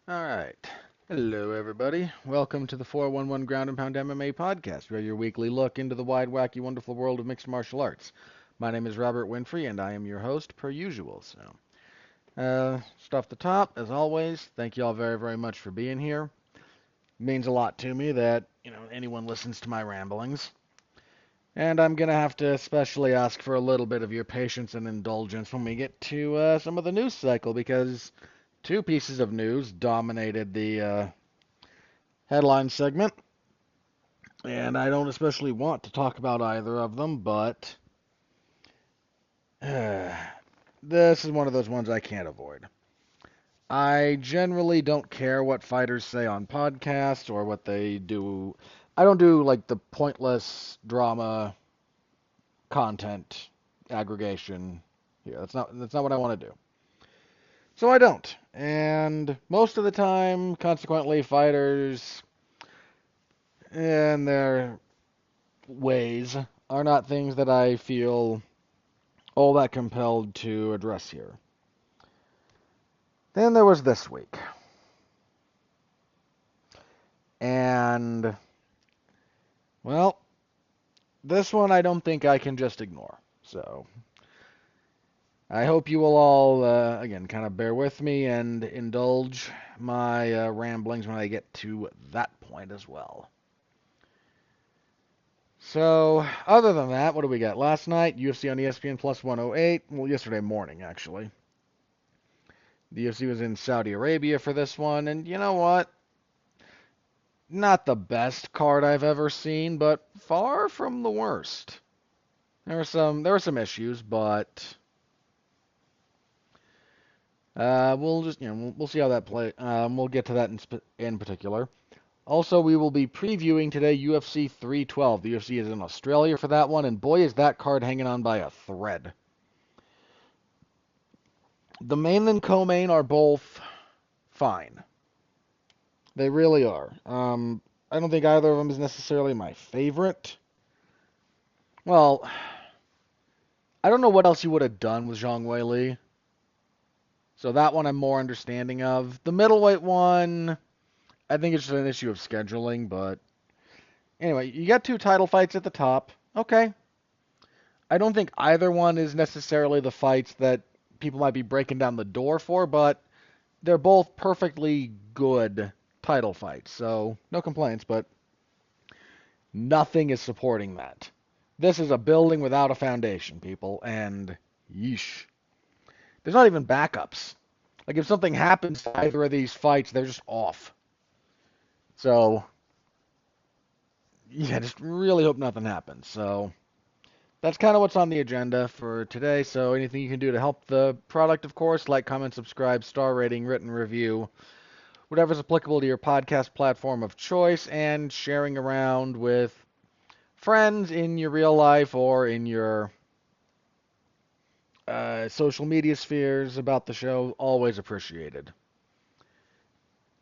All right. Hello, everybody. Welcome to the 411 Ground and Pound MMA podcast, where your weekly look into the wide, wacky, wonderful world of mixed martial arts. My name is Robert Winfrey, and I am your host, per usual. Just off the top, as always, thank you all very, very much for being here. It means a lot to me that anyone listens to my ramblings, and I'm gonna have to especially ask for a little bit of your patience and indulgence when we get to some of the news cycle, because two pieces of news dominated the headline segment, and I don't especially want to talk about either of them, but this is one of those ones I can't avoid. I generally don't care what fighters say on podcasts or what they do. I don't do like the pointless drama content aggregation here. That's not what I want to do. So I don't. And most of the time, consequently, fighters and their ways are not things that I feel all that compelled to address here. Then there was this week. And, well, this one I don't think I can just ignore. So, I hope you will all, again, kind of bear with me and indulge my ramblings when I get to that point as well. So, other than that, what do we got? Last night, UFC on ESPN plus 108. Well, yesterday morning, actually. The UFC was in Saudi Arabia for this one, and you know what? Not the best card I've ever seen, but far from the worst. There were some issues, but we'll just we'll see how that play. We'll get to that in particular. Also, we will be previewing today UFC 312. The UFC is in Australia for that one, and boy is that card hanging on by a thread. The main and co-main are both fine. They really are. I don't think either of them is necessarily my favorite. Well, I don't know what else you would have done with Zhang Weili. So that one I'm more understanding of. The middleweight one, I think it's just an issue of scheduling, but anyway, you got two title fights at the top. Okay. I don't think either one is necessarily the fights that people might be breaking down the door for, but they're both perfectly good title fights. So, no complaints, but nothing is supporting that. This is a building without a foundation, people, and yeesh. There's not even backups. Like, if something happens to either of these fights, they're just off. So, yeah, just really hope nothing happens. So, that's kind of what's on the agenda for today. So, anything you can do to help the product, of course, like, comment, subscribe, star rating, written review, whatever's applicable to your podcast platform of choice, and sharing around with friends in your real life or in your social media spheres about the show, always appreciated.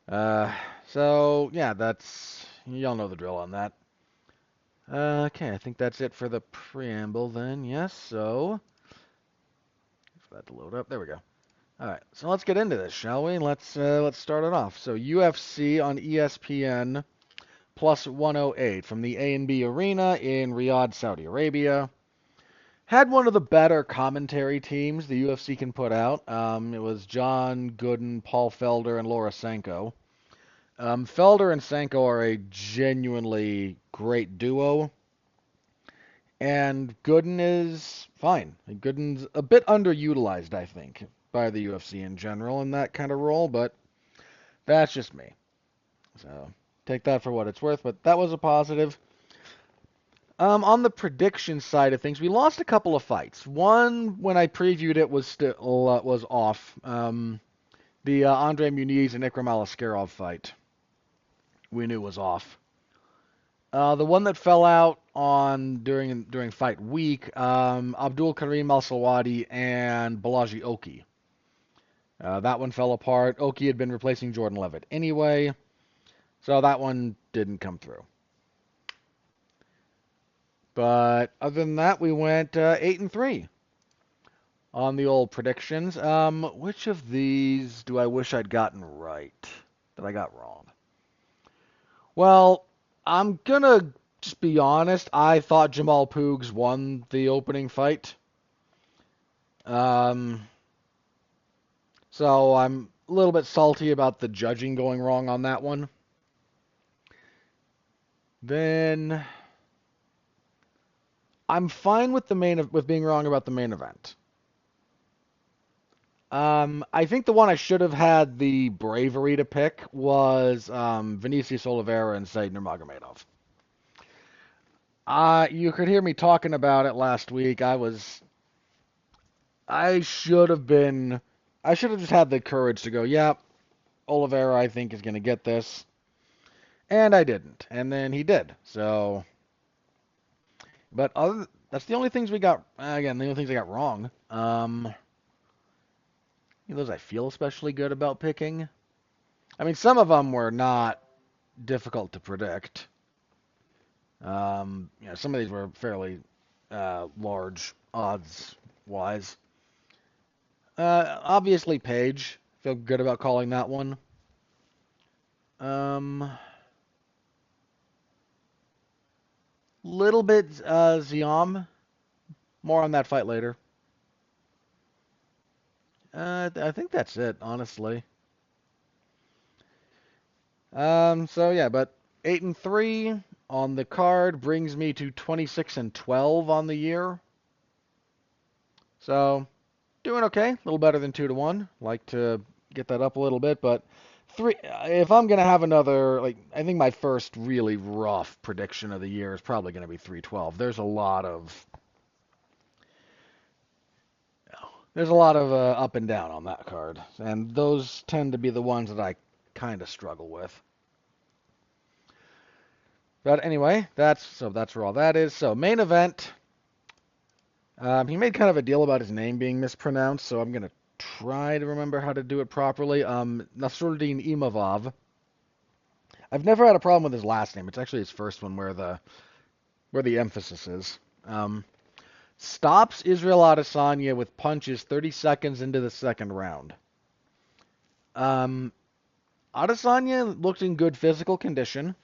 Uh, so, yeah, y'all know the drill on that. Okay, I think that's it for the preamble then. Yes, so, for that to load up. There we go. All right, so let's get into this, shall we? Let's start it off. So, UFC on ESPN plus 108 from the A&B Arena in Riyadh, Saudi Arabia. Had one of the better commentary teams the UFC can put out. It was John Gooden, Paul Felder, and Laura Sanko. Felder and Sanko are a genuinely great duo, and Gooden is fine. Gooden's a bit underutilized, I think, by the UFC in general in that kind of role, but that's just me. So take that for what it's worth, but that was a positive. On the prediction side of things, we lost a couple of fights. One, when I previewed it, was off. The Andre Muniz and Ikram Alaskarov fight, we knew was off. The one that fell out on during fight week, Abdul Karim Al Sawadi and Balaji Oki. That one fell apart. Oki had been replacing Jordan Levitt anyway, so that one didn't come through. But other than that, we went 8-3 on the old predictions. Which of these do I wish I'd gotten right? that I got wrong? Well, I'm gonna just be honest. I thought Jamal Poogs won the opening fight. Um, so I'm a little bit salty about the judging going wrong on that one. Then I'm fine with with being wrong about the main event. I think the one I should have had the bravery to pick was Vinicius Oliveira and Said Nurmagomedov. You could hear me talking about it last week. I should have been, I should have just had the courage to go, yeah, Oliveira, I think, is going to get this. And I didn't. And then he did. So, but that's the only things we got, again, the only things I got wrong. Those I feel especially good about picking. I mean, some of them were not difficult to predict. Some of these were fairly large odds wise. Obviously, Page. Feel good about calling that one. Little bit Ziam. More on that fight later. I think that's it, honestly. So yeah, but 8-3 on the card brings me to 26-12 on the year. So doing okay, a little better than 2-1. Like to get that up a little bit, but three. If I'm gonna have another, like, I think my first really rough prediction of the year is probably gonna be 3-12. There's a lot of up and down on that card, and those tend to be the ones that I kind of struggle with. But anyway, that's where all that is. So main event. He made kind of a deal about his name being mispronounced, so I'm gonna try to remember how to do it properly. Nassourdine Imavov. I've never had a problem with his last name. It's actually his first one where the emphasis is. Stops Israel Adesanya with punches 30 seconds into the second round. Adesanya looked in good physical condition.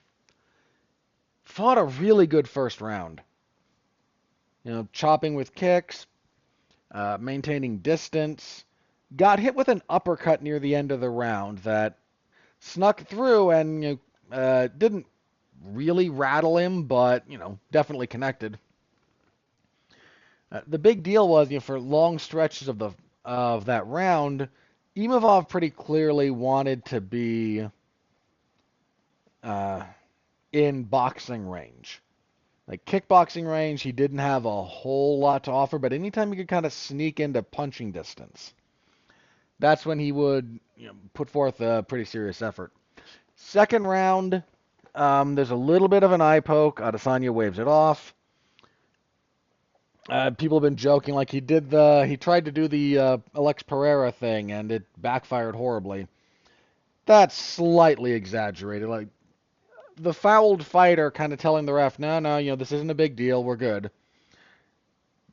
Fought a really good first round. Chopping with kicks, maintaining distance. Got hit with an uppercut near the end of the round that snuck through and didn't really rattle him, but definitely connected. The big deal was, for long stretches of that round, Imavov pretty clearly wanted to be in boxing range. Like kickboxing range, he didn't have a whole lot to offer, but anytime he could kind of sneak into punching distance, that's when he would put forth a pretty serious effort. Second round, there's a little bit of an eye poke. Adesanya waves it off. People have been joking like he tried to do the Alex Pereira thing and it backfired horribly. That's slightly exaggerated. Like the fouled fighter kind of telling the ref, no, this isn't a big deal. We're good.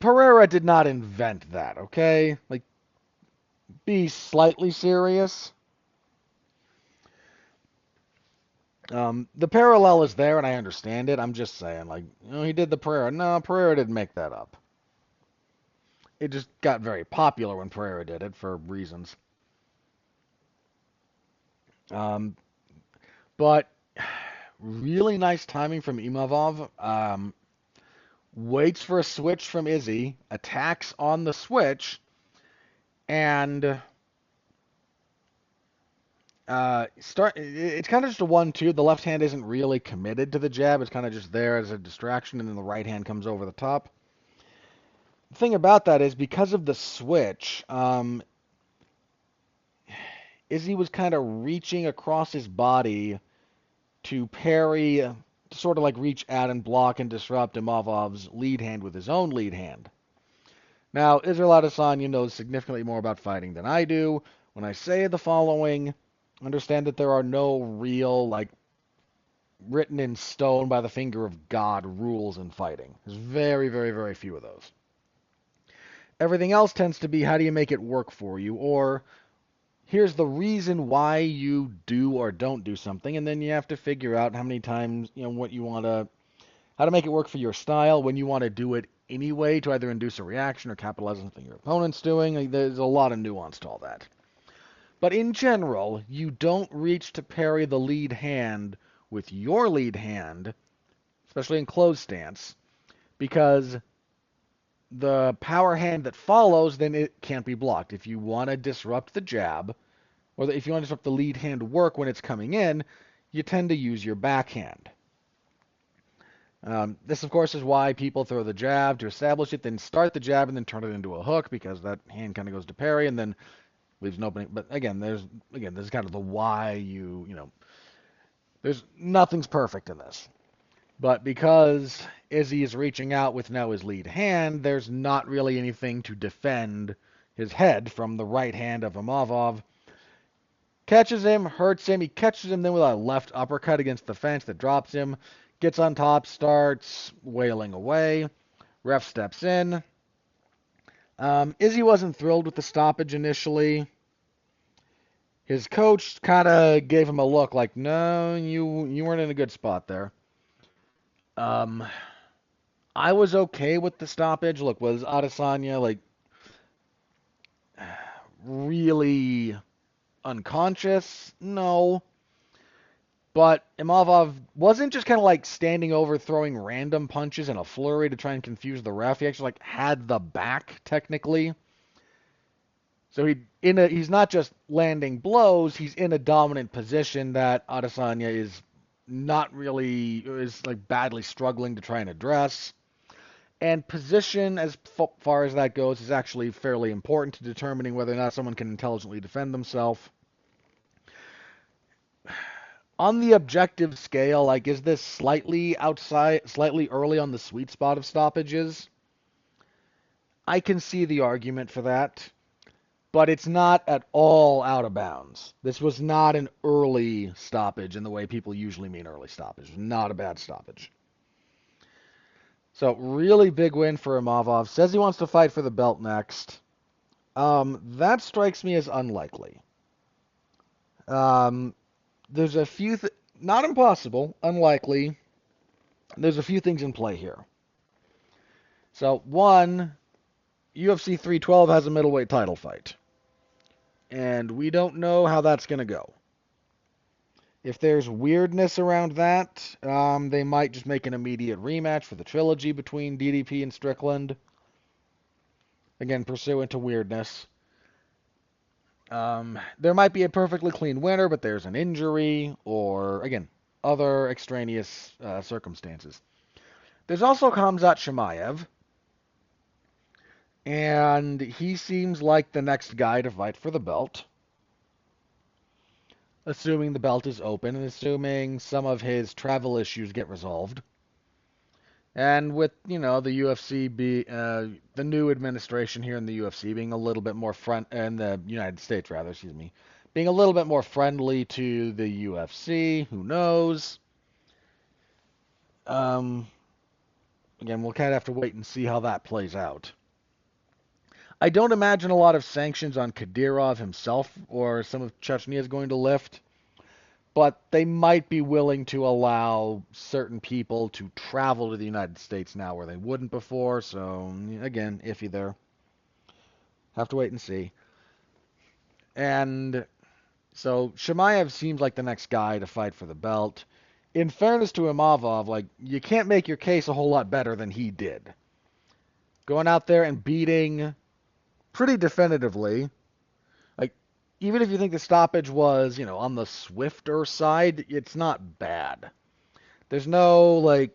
Pereira did not invent that, okay? Like, be slightly serious. The parallel is there, and I understand it. I'm just saying, like, he did the Pereira. No, Pereira didn't make that up. It just got very popular when Pereira did it for reasons. But really nice timing from Imavov. Waits for a switch from Izzy, attacks on the switch, and it's kind of just a 1-2. The left hand isn't really committed to the jab. It's kind of just there as a distraction, and then the right hand comes over the top. The thing about that is because of the switch, Izzy was kind of reaching across his body to parry, to sort of like reach at and block and disrupt Imavov's lead hand with his own lead hand. Now, Israel Adesanya knows significantly more about fighting than I do. When I say the following, understand that there are no real, like, written in stone by the finger of God rules in fighting. There's very, very, very few of those. Everything else tends to be how do you make it work for you, or here's the reason why you do or don't do something, and then you have to figure out how many times, what you want to, how to make it work for your style, when you want to do it anyway to either induce a reaction or capitalize on something your opponent's doing. Like, there's a lot of nuance to all that. But in general, you don't reach to parry the lead hand with your lead hand, especially in closed stance, because the power hand that follows, then it can't be blocked. If you want to disrupt the jab, or if you want to disrupt the lead hand work when it's coming in, you tend to use your backhand. This, of course, is why people throw the jab to establish it, then start the jab, and then turn it into a hook, because that hand kind of goes to parry, and then leaves an opening. But again, this is kind of the why there's nothing's perfect in this. But because Izzy is reaching out with now his lead hand, there's not really anything to defend his head from the right hand of Imavov. Catches him, hurts him. He catches him then with a left uppercut against the fence that drops him. Gets on top, starts wailing away. Ref steps in. Izzy wasn't thrilled with the stoppage initially. His coach kind of gave him a look like, no, you weren't in a good spot there. I was okay with the stoppage. Look, was Adesanya like really unconscious? No. But Imavov wasn't just kind of like standing over throwing random punches in a flurry to try and confuse the ref. He actually like had the back technically. So he's not just landing blows, he's in a dominant position that Adesanya is not really is like badly struggling to try and address. And position, as far as that goes, is actually fairly important to determining whether or not someone can intelligently defend themselves. On the objective scale, like, is this slightly early on the sweet spot of stoppages? I can see the argument for that, but it's not at all out of bounds. This was not an early stoppage in the way people usually mean early stoppage. It was not a bad stoppage. So, really big win for Imavov. Says he wants to fight for the belt next. That strikes me as unlikely. There's a few, not impossible, unlikely. There's a few things in play here. So, one, UFC 312 has a middleweight title fight. And we don't know how that's going to go. If there's weirdness around that, they might just make an immediate rematch for the trilogy between DDP and Strickland. Again, pursuant to weirdness. There might be a perfectly clean winner, but there's an injury, or, again, other extraneous circumstances. There's also Khamzat Chimaev, and he seems like the next guy to fight for the belt. Assuming the belt is open, and assuming some of his travel issues get resolved. And with, the UFC the new administration here in the UFC being a little bit more in the United States rather, excuse me, being a little bit more friendly to the UFC, who knows? Again, we'll kind of have to wait and see how that plays out. I don't imagine a lot of sanctions on Kadyrov himself or some of Chechnya is going to lift. But they might be willing to allow certain people to travel to the United States now where they wouldn't before. So, again, iffy there. Have to wait and see. And so Chimaev seems like the next guy to fight for the belt. In fairness to Imavov, like, you can't make your case a whole lot better than he did. Going out there and beating pretty definitively. Even if you think the stoppage was, on the swifter side, it's not bad. There's no,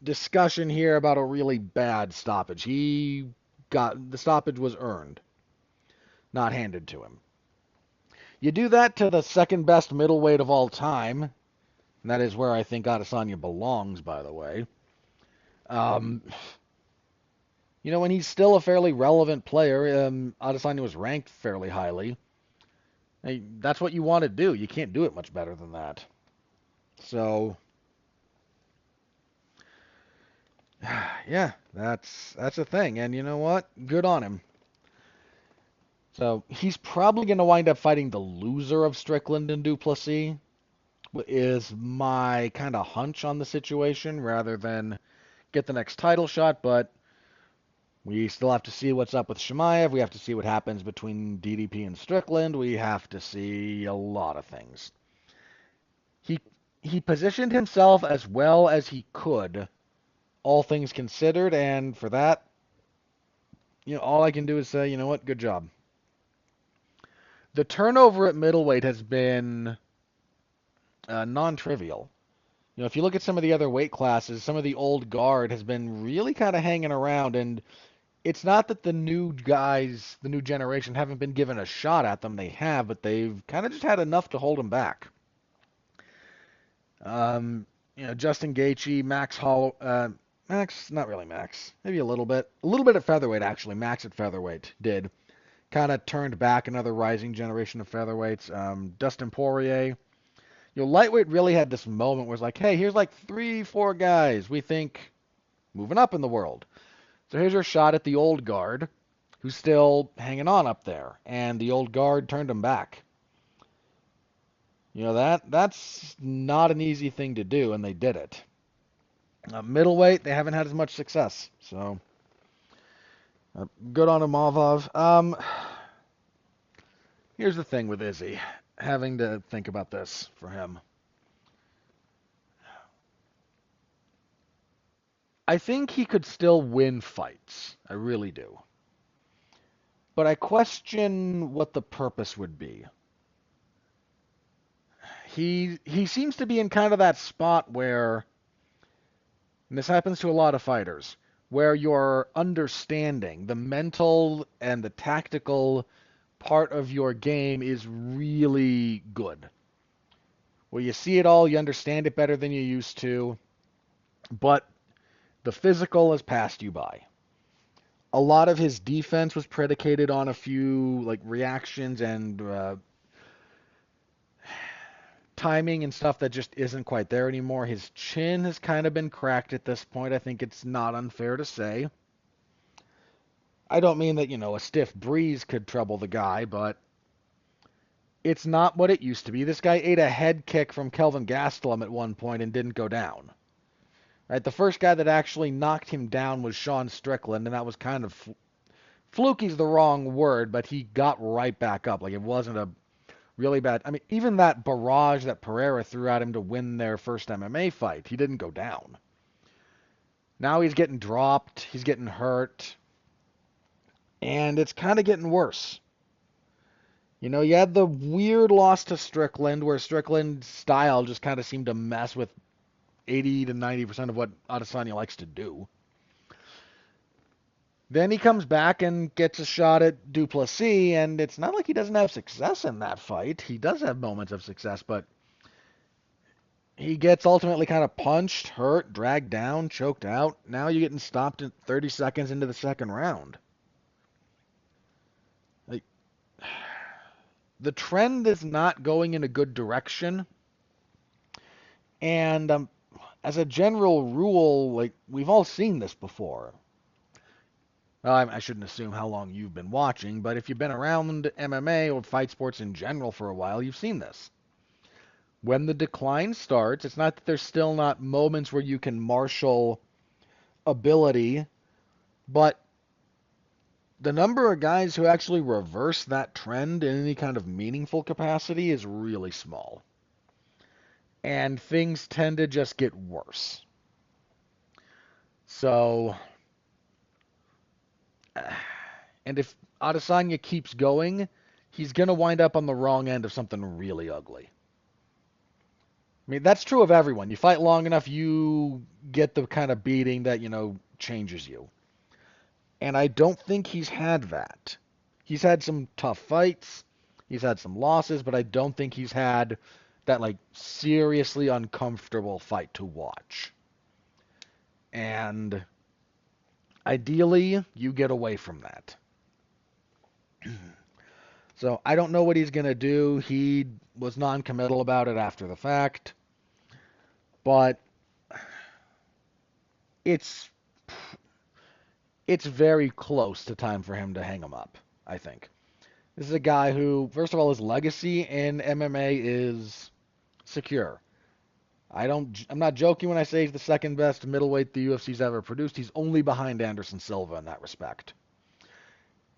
discussion here about a really bad stoppage. The stoppage was earned, not handed to him. You do that to the second best middleweight of all time, and that is where I think Adesanya belongs, by the way. When he's still a fairly relevant player, Adesanya was ranked fairly highly. That's what you want to do. You can't do it much better than that. So, yeah, that's a thing. And you know what? Good on him. So he's probably going to wind up fighting the loser of Strickland and Duplessis, is my kind of hunch on the situation, rather than get the next title shot. But we still have to see what's up with Chimaev. We have to see what happens between DDP and Strickland. We have to see a lot of things. He he positioned himself as well as he could, all things considered, and for that, all I can do is say, you know what, good job. The turnover at middleweight has been non-trivial. If you look at some of the other weight classes, some of the old guard has been really kind of hanging around, and it's not that the new guys, the new generation, haven't been given a shot at them. They have, but they've kind of just had enough to hold them back. Justin Gaethje, Max, not really Max, maybe a little bit at featherweight actually. Max at featherweight did kind of turned back another rising generation of featherweights. Dustin Poirier, lightweight really had this moment where it's like, hey, here's like 3, 4 guys we think moving up in the world. So here's your shot at the old guard, who's still hanging on up there, and the old guard turned him back. That's not an easy thing to do, and they did it. Middleweight, they haven't had as much success, so good on Imavov. Here's the thing with Izzy, having to think about this for him. I think he could still win fights. I really do. But I question what the purpose would be. He seems to be in kind of that spot where, and this happens to a lot of fighters, where your understanding, the mental and the tactical part of your game is really good. Where you see it all, you understand it better than you used to, but the physical has passed you by. A lot of his defense was predicated on a few like reactions and timing and stuff that just isn't quite there anymore. His chin has kind of been cracked at this point. I think it's not unfair to say. I don't mean that, a stiff breeze could trouble the guy, but it's not what it used to be. This guy ate a head kick from Kelvin Gastelum at one point and didn't go down. Right? The first guy that actually knocked him down was Sean Strickland, and that was kind of fluky's the wrong word, but he got right back up. Like, it wasn't a really bad. I mean, even that barrage that Pereira threw at him to win their first MMA fight, he didn't go down. Now he's getting dropped, he's getting hurt, and it's kind of getting worse. You had the weird loss to Strickland, where Strickland's style just kind of seemed to mess with 80 to 90% of what Adesanya likes to do. Then he comes back and gets a shot at Duplessis, and it's not like he doesn't have success in that fight. He does have moments of success, but he gets ultimately kind of punched, hurt, dragged down, choked out. Now you're getting stopped at 30 seconds into the second round. Like, the trend is not going in a good direction. And as a general rule, like, we've all seen this before. Well, I shouldn't assume how long you've been watching, but if you've been around MMA or fight sports in general for a while, you've seen this. When the decline starts, it's not that there's still not moments where you can marshal ability, but the number of guys who actually reverse that trend in any kind of meaningful capacity is really small. And things tend to just get worse. So, and if Adesanya keeps going, he's going to wind up on the wrong end of something really ugly. I mean, that's true of everyone. You fight long enough, you get the kind of beating that, changes you. And I don't think he's had that. He's had some tough fights. He's had some losses, but I don't think he's had that, like, seriously uncomfortable fight to watch. And ideally, you get away from that. So I don't know what he's going to do. He was non-committal about it after the fact. But it's very close to time for him to hang him up, I think. This is a guy who, first of all, his legacy in MMA is secure. I'm not joking when I say he's the second best middleweight the UFC's ever produced. He's only behind Anderson Silva in that respect.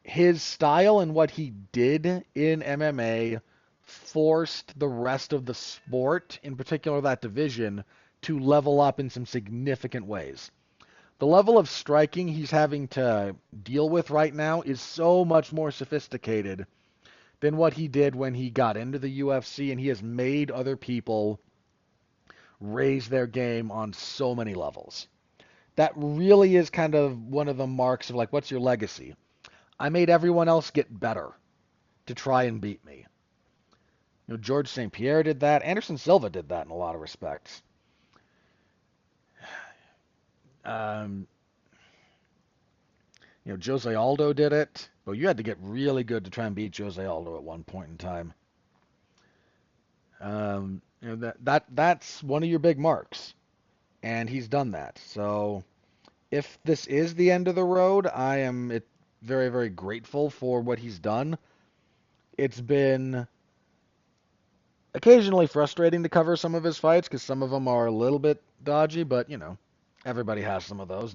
His style and what he did in MMA forced the rest of the sport, in particular that division, to level up in some significant ways. The level of striking he's having to deal with right now is so much more sophisticated than what he did when he got into the UFC, and he has made other people raise their game on so many levels. That really is kind of one of the marks of like, what's your legacy? I made everyone else get better to try and beat me. George St. Pierre did that. Anderson Silva did that in a lot of respects. Um, Jose Aldo did it. Well, you had to get really good to try and beat Jose Aldo at one point in time. That's one of your big marks, and he's done that. So if this is the end of the road, I am very, very grateful for what he's done. It's been occasionally frustrating to cover some of his fights because some of them are a little bit dodgy, but everybody has some of those.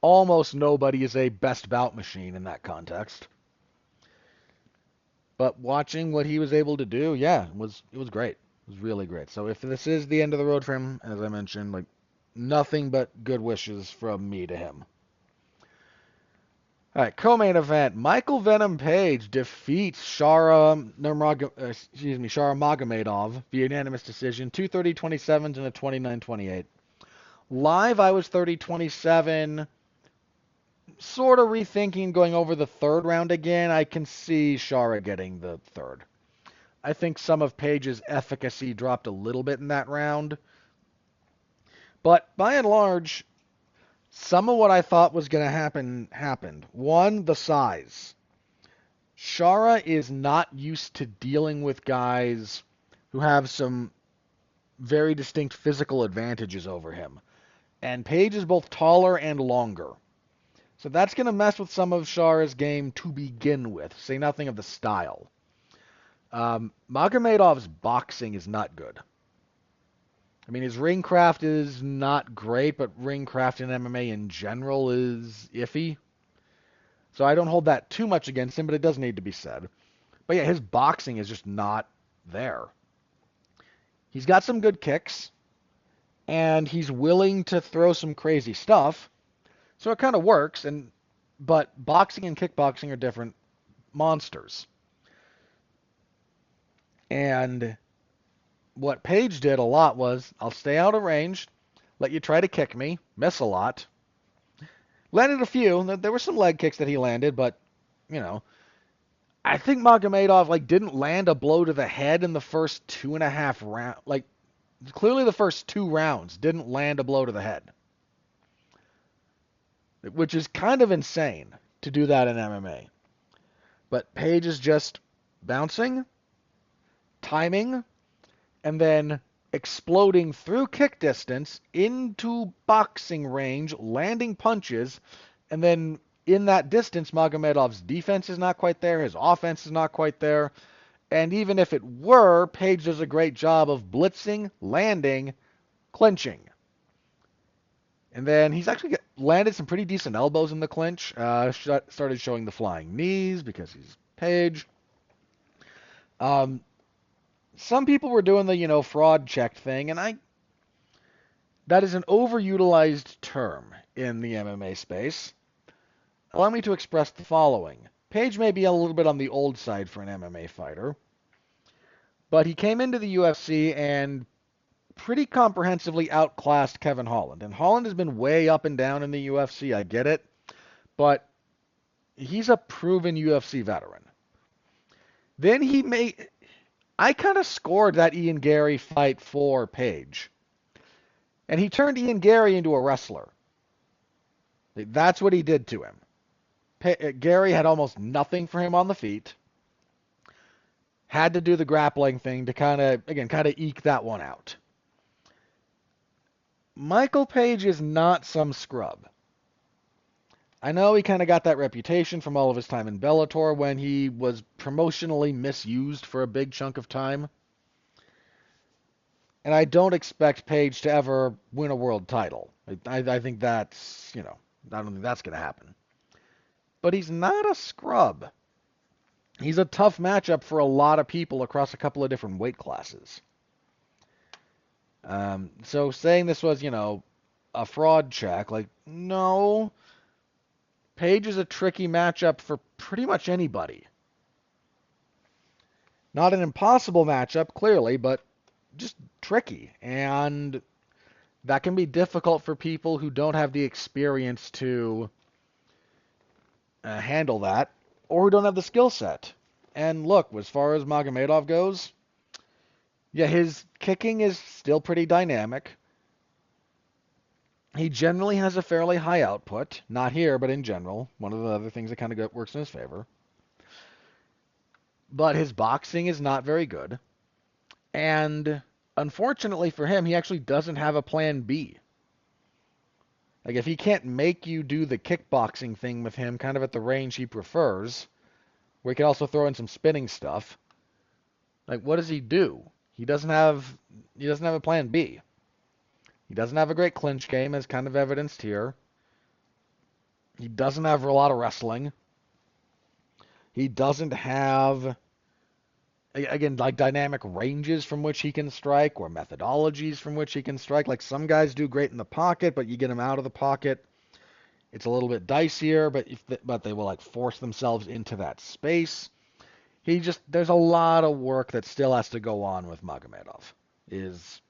Almost nobody is a best bout machine in that context. But watching what he was able to do, yeah, it was great. It was really great. So if this is the end of the road for him, as I mentioned, like nothing but good wishes from me to him. All right, co-main event: Michael Venom Page defeats Shara Magomedov via unanimous decision, 230-27 and a 29-28. Live, I was 30-27. Sort of rethinking going over the third round again. I can see Shara getting the third. I think some of Page's efficacy dropped a little bit in that round. But by and large, some of what I thought was going to happen happened. One, the size. Shara is not used to dealing with guys who have some very distinct physical advantages over him. And Page is both taller and longer. So that's going to mess with some of Shara's game to begin with, say nothing of the style. Magomedov's boxing is not good. I mean, his ring craft is not great, but ring craft in MMA in general is iffy. So I don't hold that too much against him, but it does need to be said. But yeah, his boxing is just not there. He's got some good kicks, and he's willing to throw some crazy stuff. So it kind of works, but boxing and kickboxing are different monsters. And what Page did a lot was, I'll stay out of range, let you try to kick me, miss a lot. Landed a few. There were some leg kicks that he landed, but, I think Magomedov, didn't land a blow to the head in the first 2.5 rounds. Clearly the first 2 rounds didn't land a blow to the head. Which is kind of insane to do that in MMA. But Page is just bouncing, timing, and then exploding through kick distance into boxing range, landing punches, and then in that distance, Magomedov's defense is not quite there, his offense is not quite there, and even if it were, Page does a great job of blitzing, landing, clinching. And then he's actually landed some pretty decent elbows in the clinch. Started showing the flying knees because he's Page. Some people were doing the, fraud check thing, and that is an overutilized term in the MMA space. Allow me to express the following. Page may be a little bit on the old side for an MMA fighter, but he came into the UFC and pretty comprehensively outclassed Kevin Holland. And Holland has been way up and down in the UFC, I get it, but he's a proven UFC veteran. Then I kind of scored that Ian Gary fight for Page. And he turned Ian Gary into a wrestler. That's what he did to him. Gary had almost nothing for him on the feet. Had to do the grappling thing to kind of eke that one out. Michael Page is not some scrub. I know he kind of got that reputation from all of his time in Bellator when he was promotionally misused for a big chunk of time. And I don't expect Page to ever win a world title. I think that's, I don't think that's going to happen. But he's not a scrub. He's a tough matchup for a lot of people across a couple of different weight classes. So saying this was, a fraud check, like, no. Page is a tricky matchup for pretty much anybody. Not an impossible matchup, clearly, but just tricky. And that can be difficult for people who don't have the experience to handle that, or who don't have the skill set. And look, as far as Magomedov goes, yeah, his kicking is still pretty dynamic. He generally has a fairly high output. Not here, but in general. One of the other things that kind of works in his favor. But his boxing is not very good. And unfortunately for him, he actually doesn't have a plan B. Like, if he can't make you do the kickboxing thing with him kind of at the range he prefers, where he can also throw in some spinning stuff, like, what does he do? He doesn't have a plan B. He doesn't have a great clinch game, as kind of evidenced here. He doesn't have a lot of wrestling. He doesn't have, again, like dynamic ranges from which he can strike or methodologies from which he can strike. Like some guys do great in the pocket, but you get him out of the pocket, it's a little bit dicier, but they will like force themselves into that space. There's a lot of work that still has to go on with Magomedov, is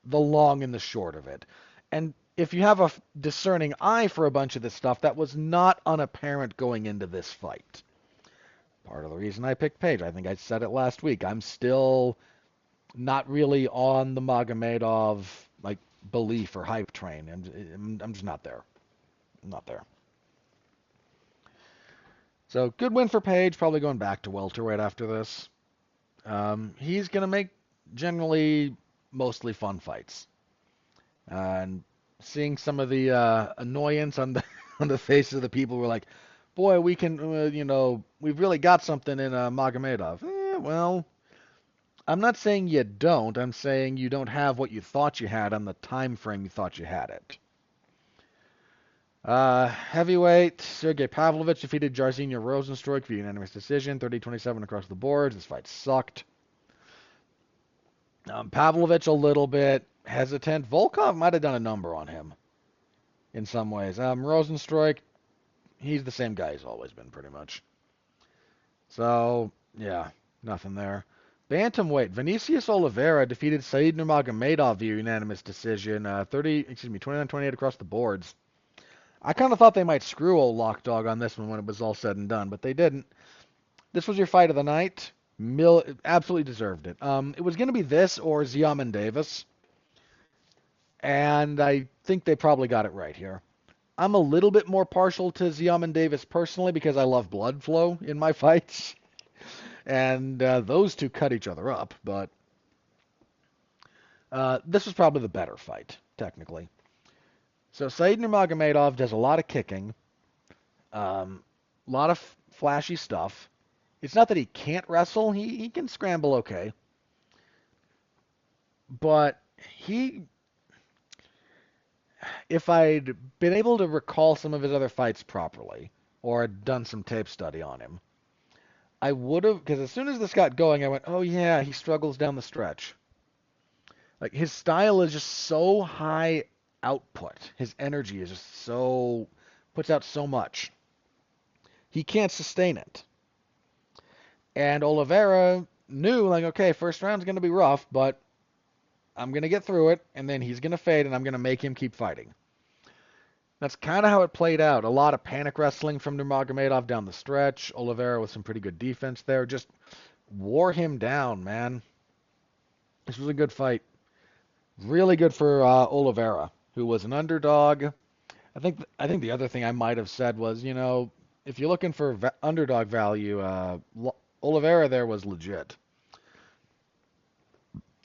the long and the short of it. And if you have a discerning eye for a bunch of this stuff, that was not unapparent going into this fight. Part of the reason I picked Page, I think I said it last week, I'm still not really on the Magomedov like belief or hype train. I'm just not there. I'm not there. So good win for Page, probably going back to welterweight after this. He's going to make generally mostly fun fights. And seeing some of the annoyance on the on the faces of the people who are like, boy, we can, we've really got something in Magomedov. Well, I'm not saying you don't. I'm saying you don't have what you thought you had on the time frame you thought you had it. Heavyweight, Sergey Pavlovich defeated Jairzinho Rozenstruik via unanimous decision, 30-27 across the boards. This fight sucked. Pavlovich a little bit hesitant. Volkov might have done a number on him in some ways. Rozenstruik, he's the same guy he's always been, pretty much. So, yeah, nothing there. Bantamweight, Vinicius Oliveira defeated Said Nurmagomedov via unanimous decision, 29-28 across the boards. I kind of thought they might screw old Lock Dog on this one when it was all said and done, but they didn't. This was your fight of the night. Absolutely deserved it. It was going to be this or Ziaman Davis, and I think they probably got it right here. I'm a little bit more partial to Ziaman Davis personally because I love blood flow in my fights, and those two cut each other up, but this was probably the better fight, technically. So Said Nurmagomedov does a lot of kicking, a lot of flashy stuff. It's not that he can't wrestle. He can scramble okay. But if I'd been able to recall some of his other fights properly, or had done some tape study on him, I would have, because as soon as this got going, I went, oh yeah, he struggles down the stretch. Like, his style is just so high output. His energy is just puts out so much. He can't sustain it. And Oliveira knew, like, okay, first round's going to be rough, but I'm going to get through it, and then he's going to fade, and I'm going to make him keep fighting. That's kind of how it played out. A lot of panic wrestling from Nurmagomedov down the stretch. Oliveira with some pretty good defense there. Just wore him down, man. This was a good fight. Really good for Oliveira, who was an underdog. I think the other thing I might have said was, if you're looking for underdog value, Oliveira there was legit.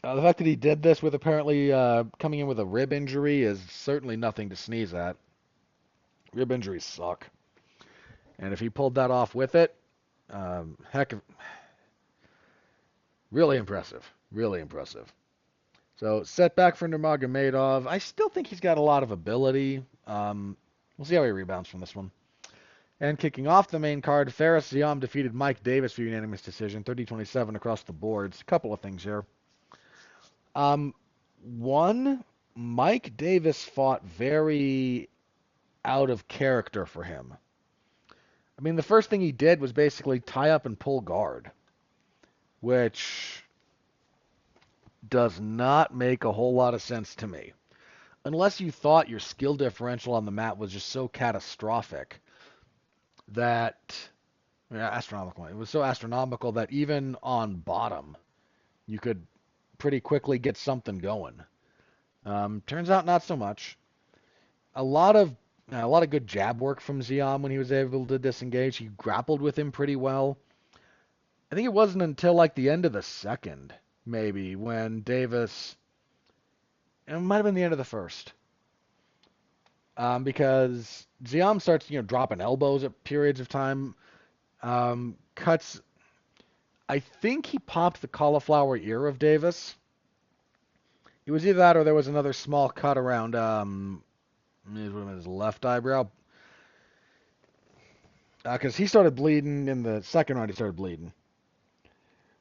The fact that he did this with apparently coming in with a rib injury is certainly nothing to sneeze at. Rib injuries suck. And if he pulled that off with it, heck, really impressive. Really impressive. So setback for Nurmagomedov. I still think he's got a lot of ability. We'll see how he rebounds from this one. And kicking off the main card, Faris Ziam defeated Mike Davis for unanimous decision, 30-27 across the boards. A couple of things here. One, Mike Davis fought very out of character for him. I mean, the first thing he did was basically tie up and pull guard, which does not make a whole lot of sense to me. Unless you thought your skill differential on the mat was just so catastrophic that, astronomical. It was so astronomical that even on bottom, you could pretty quickly get something going. Turns out not so much. A lot of good jab work from Ziam when he was able to disengage. He grappled with him pretty well. I think it wasn't until like the end of the second, maybe, when Davis. It might have been the end of the first. Because Ziam starts, dropping elbows at periods of time. Cuts. I think he popped the cauliflower ear of Davis. It was either that or there was another small cut around his left eyebrow. Because he started bleeding in the second round. He started bleeding.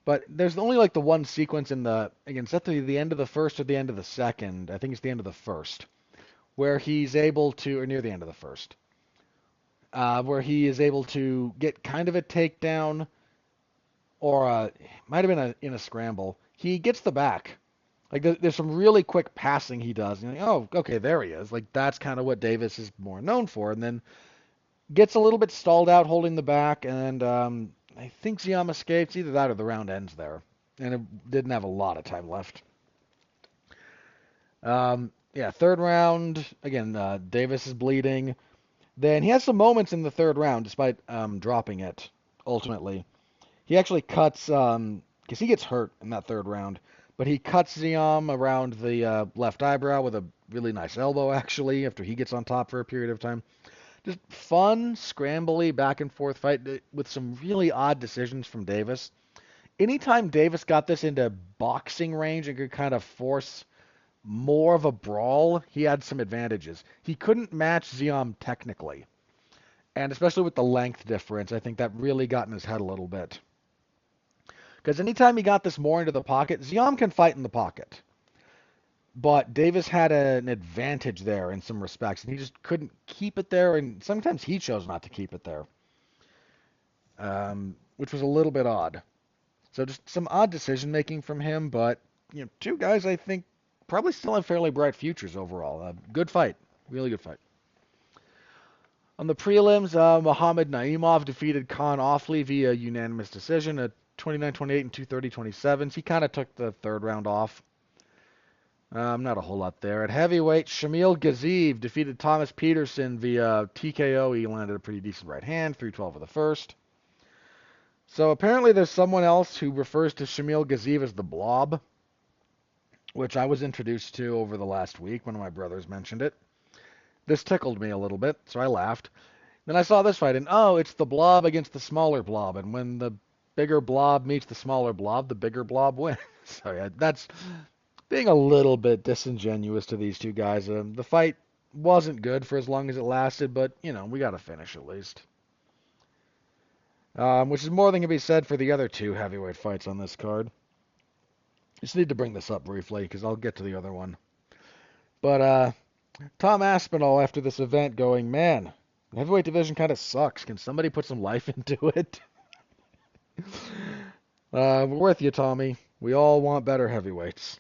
But there's only like the one sequence in the, again, it's at the end of the first or the end of the second. I think it's the end of the first, where he's able to, or near the end of the first, where he is able to get kind of a takedown, or might have been in a scramble. He gets the back. Like there's some really quick passing he does. And oh, okay, there he is. Like that's kind of what Davis is more known for. And then gets a little bit stalled out holding the back, and I think Ziam escapes. Either that or the round ends there. And it didn't have a lot of time left. Third round, again, Davis is bleeding. Then he has some moments in the third round, despite dropping it, ultimately. He actually cuts, because he gets hurt in that third round, but he cuts Ziam around the left eyebrow with a really nice elbow, actually, after he gets on top for a period of time. Just fun, scrambly, back and forth fight with some really odd decisions from Davis. Anytime Davis got this into boxing range and could kind of force more of a brawl, he had some advantages. He couldn't match Ziam technically. And especially with the length difference, I think that really got in his head a little bit. Because anytime he got this more into the pocket, Ziam can fight in the pocket. But Davis had an advantage there in some respects, and he just couldn't keep it there, and sometimes he chose not to keep it there, which was a little bit odd. So just some odd decision-making from him, but two guys I think probably still have fairly bright futures overall. Good fight. Really good fight. On the prelims, Muhammad Naimov defeated Khan Offley via unanimous decision at 29-28 and 230-27. He kind of took the third round off. Not a whole lot there. At heavyweight, Shamil Gaziev defeated Thomas Peterson via TKO. He landed a pretty decent right hand, 312 of the first. So apparently there's someone else who refers to Shamil Gaziev as the Blob, which I was introduced to over the last week. One of my brothers mentioned it. This tickled me a little bit, so I laughed. Then I saw this fight, and it's the Blob against the smaller Blob, and when the bigger Blob meets the smaller Blob, the bigger Blob wins. So yeah, that's being a little bit disingenuous to these two guys. The fight wasn't good for as long as it lasted, but, we got to finish at least. Which is more than can be said for the other two heavyweight fights on this card. Just need to bring this up briefly, because I'll get to the other one. But Tom Aspinall, after this event, going, man, the heavyweight division kind of sucks. Can somebody put some life into it? We're with you, Tommy. We all want better heavyweights.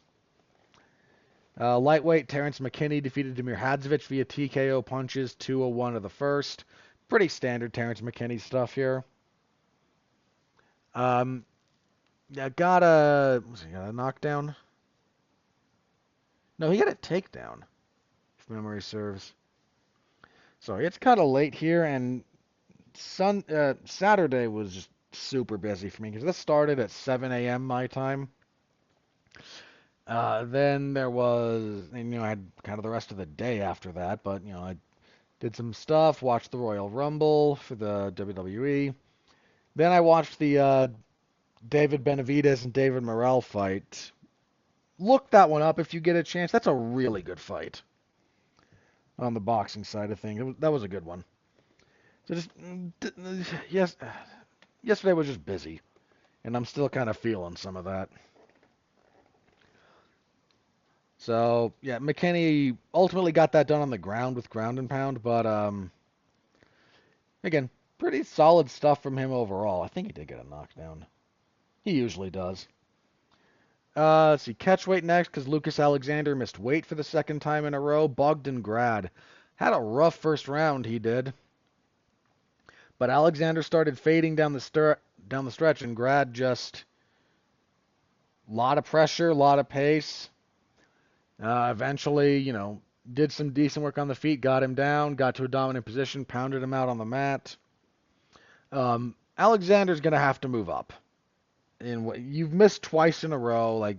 Lightweight, Terrence McKinney defeated Damir Hadzovic via TKO punches, 201 of the first. Pretty standard Terrence McKinney stuff here. Got a knockdown? No, he got a takedown, if memory serves. Sorry, it's kind of late here, and Saturday was just super busy for me, because this started at 7 a.m. my time. Then there was, I had kind of the rest of the day after that, but, I Did some stuff, watched the Royal Rumble for the WWE. Then I watched the David Benavidez and David Morrell fight. Look that one up if you get a chance. That's a really good fight on the boxing side of things. That was a good one. So just yes, yesterday was just busy, and I'm still kind of feeling some of that. So yeah, McKinney ultimately got that done on the ground with ground and pound, but again, pretty solid stuff from him overall. I think he did get a knockdown. He usually does. Let's see, catch weight next because Lucas Alexander missed weight for the second time in a row. Bogdan Grad had a rough first round, he did. But Alexander started fading down the stretch, and Grad just lot of pressure, lot of pace. Eventually, did some decent work on the feet, got him down, got to a dominant position, pounded him out on the mat. Alexander's gonna have to move up. And you've missed twice in a row, like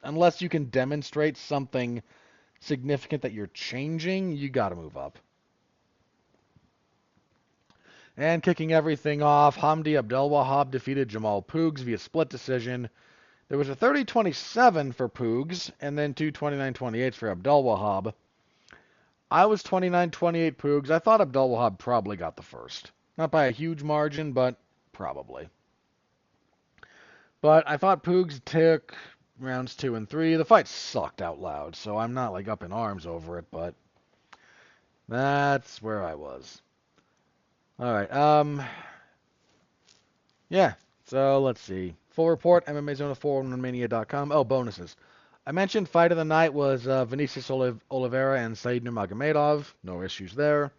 unless you can demonstrate something significant that you're changing, you got to move up. And kicking everything off, Hamdi Abdelwahab defeated Jamal Poogs via split decision. There was a 30-27 for Poogs, and then two 29-28s for Abdelwahab. I was 29-28 Poogs. I thought Abdelwahab probably got the first. Not by a huge margin, but probably. But I thought Poogs took rounds 2 and 3. The fight sucked out loud, so I'm not like up in arms over it, but that's where I was. All right. Yeah. So let's see. Full report, MMAZone411mania.com. Oh, bonuses. I mentioned fight of the night was Vinicius Oliveira and Said Nurmagomedov. No issues there.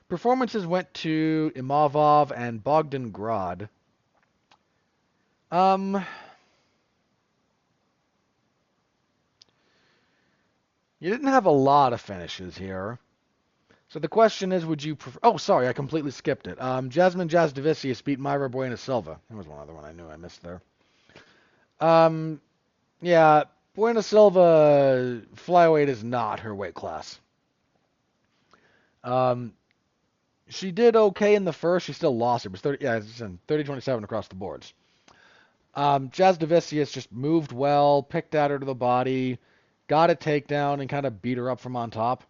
Performances went to Imavov and Bogdan Grad. You didn't have a lot of finishes here. So the question is, would you prefer... Oh, sorry, I completely skipped it. Jasmine Jasdavicius beat Mayra Buena Silva. There was one other one I knew I missed there. Yeah, Buena Silva, flyweight is not her weight class. She did okay in the first. She still lost. It was 30-27 across the boards. Jasdavicius just moved well, picked at her to the body, got a takedown, and kind of beat her up from on top.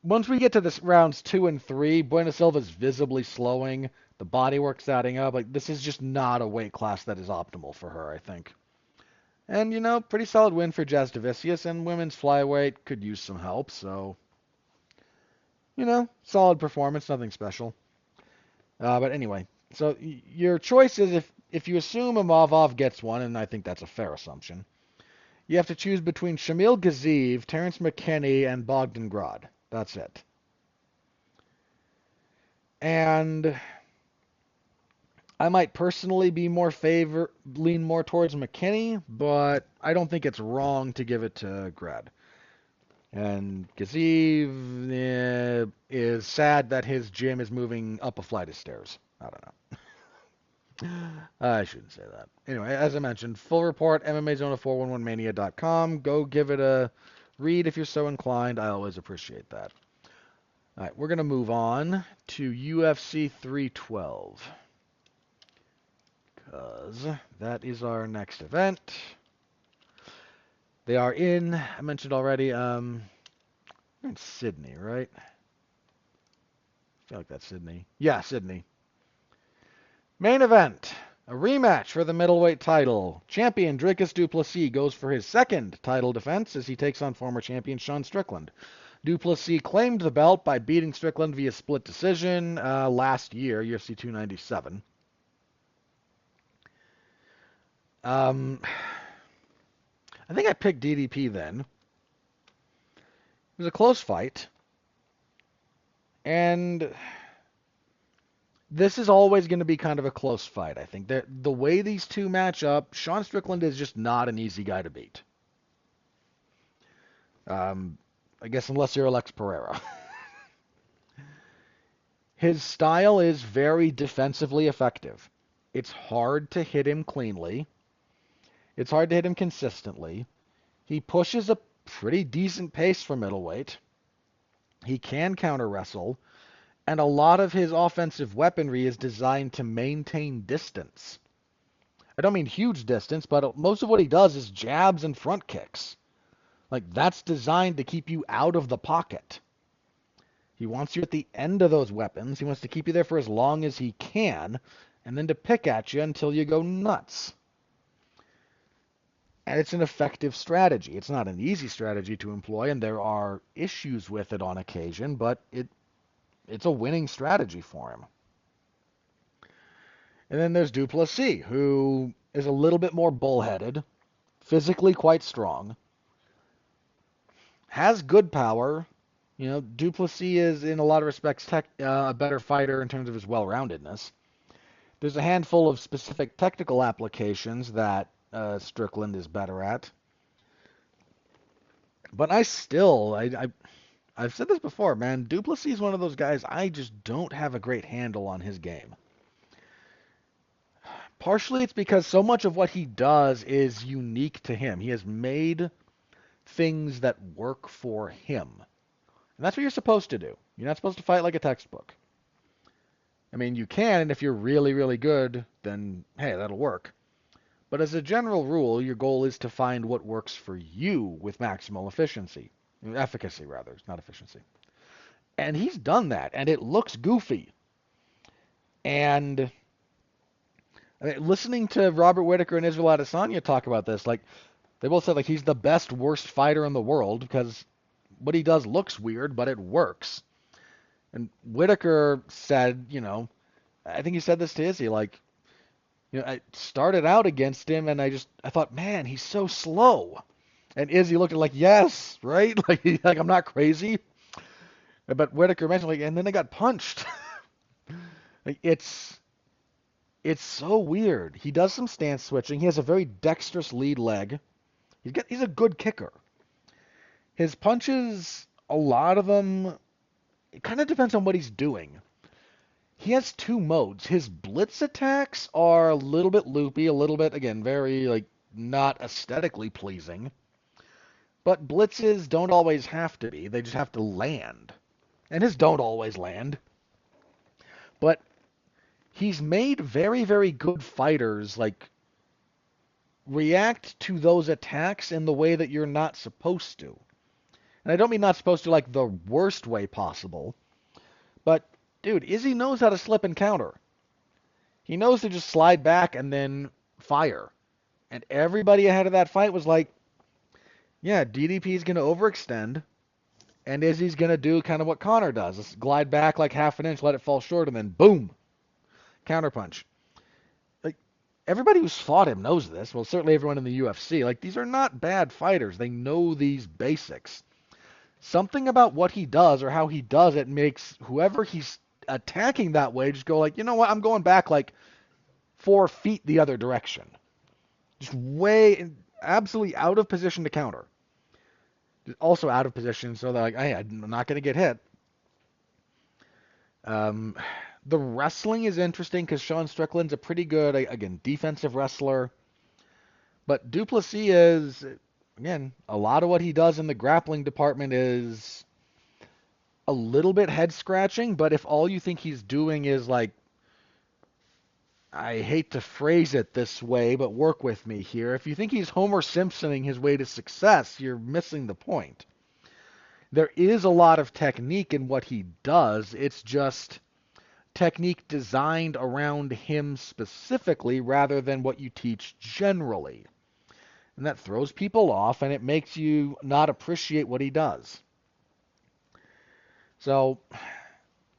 Once we get to this rounds 2 and 3, Buena Silva's visibly slowing. The body work's adding up. Like, this is just not a weight class that is optimal for her, I think. And, pretty solid win for Jasdavicius, and women's flyweight could use some help, so, solid performance, nothing special. But anyway, so your choice is if you assume Imavov gets one, and I think that's a fair assumption, you have to choose between Shamil Gaziev, Terrence McKinney, and Bogdan Grad. That's it. And I might personally be lean more towards McKinney, but I don't think it's wrong to give it to Grad. And Gaziev is sad that his gym is moving up a flight of stairs. I don't know. I shouldn't say that. Anyway, as I mentioned, full report, MMAZone411mania.com. Go give it a read if you're so inclined. I always appreciate that. All right, we're going to move on to UFC 312. Because that is our next event. They are I mentioned already, in Sydney, right? I feel like that's Sydney. Yeah, Sydney. Main event. A rematch for the middleweight title. Champion Dricus du Plessis goes for his second title defense as he takes on former champion Sean Strickland. Du Plessis claimed the belt by beating Strickland via split decision last year, UFC 297. I think I picked DDP then. It was a close fight. And this is always going to be kind of a close fight, I think. The way these two match up, Sean Strickland is just not an easy guy to beat. I guess unless you're Alex Pereira. His style is very defensively effective. It's hard to hit him cleanly. It's hard to hit him consistently. He pushes a pretty decent pace for middleweight. He can counter wrestle, and a lot of his offensive weaponry is designed to maintain distance. I don't mean huge distance, but most of what he does is jabs and front kicks. Like, that's designed to keep you out of the pocket. He wants you at the end of those weapons. He wants to keep you there for as long as he can, and then to pick at you until you go nuts. And it's an effective strategy. It's not an easy strategy to employ, and there are issues with it on occasion, but it's a winning strategy for him. And then there's Duplessis, who is a little bit more bullheaded, physically quite strong, has good power. You know, Duplessis is in a lot of respects a better fighter in terms of his well-roundedness. There's a handful of specific technical applications that Strickland is better at. But I've said this before, man. Duplessis is one of those guys I just don't have a great handle on his game. Partially it's because so much of what he does is unique to him. He has made things that work for him. And that's what you're supposed to do. You're not supposed to fight like a textbook. I mean, you can, and if you're really, really good, then, hey, that'll work. But as a general rule, your goal is to find what works for you with maximal efficiency. Efficacy, rather, not efficiency. And he's done that, and it looks goofy. And I mean, listening to Robert Whittaker and Israel Adesanya talk about this, like, they both said, like, he's the best, worst fighter in the world because what he does looks weird, but it works. And Whittaker said, you know, I think he said this to Izzy, like, you know, I started out against him, and I thought, man, he's so slow. And Izzy looked at it like, yes, right? Like I'm not crazy. But Whittaker mentioned, like, and then I got punched. Like, it's so weird. He does some stance switching. He has a very dexterous lead leg. He's a good kicker. His punches, a lot of them, it kind of depends on what he's doing. He has two modes. His blitz attacks are a little bit loopy, a little bit, again, very, like, not aesthetically pleasing. But blitzes don't always have to be. They just have to land. And his don't always land. But he's made very, very good fighters, like, react to those attacks in the way that you're not supposed to. And I don't mean not supposed to, like, the worst way possible. But, dude, Izzy knows how to slip and counter. He knows to just slide back and then fire. And everybody ahead of that fight was like, yeah, DDP's going to overextend, and Izzy's going to do kind of what Connor does. Just glide back like half an inch, let it fall short, and then boom, counterpunch. Like, everybody who's fought him knows this. Well, certainly everyone in the UFC. Like, these are not bad fighters. They know these basics. Something about what he does or how he does it makes whoever he's attacking that way just go like, you know what, I'm going back like 4 feet the other direction. Just way, absolutely out of position to counter. Also out of position so they're like, hey, I'm not going to get hit. The wrestling is interesting because Sean Strickland's a pretty good, again, defensive wrestler. But Duplessis is, again, a lot of what he does in the grappling department is a little bit head-scratching, but if all you think he's doing is, like, I hate to phrase it this way, but work with me here. If you think he's Homer Simpsoning his way to success, you're missing the point. There is a lot of technique in what he does. It's just technique designed around him specifically rather than what you teach generally. And that throws people off, and it makes you not appreciate what he does. So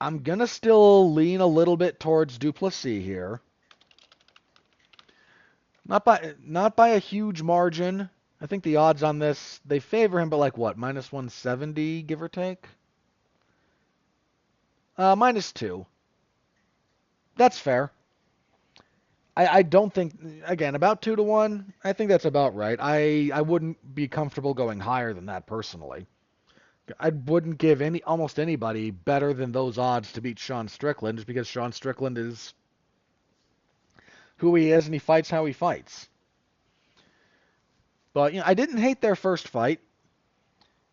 I'm going to still lean a little bit towards Duplessis here. Not by a huge margin. I think the odds on this, they favor him, but like what, minus 170, give or take? -2. That's fair. I don't think, again, about 2-1, I think that's about right. I wouldn't be comfortable going higher than that personally. I wouldn't give almost anybody better than those odds to beat Sean Strickland just because Sean Strickland is who he is and he fights how he fights. But, you know, I didn't hate their first fight.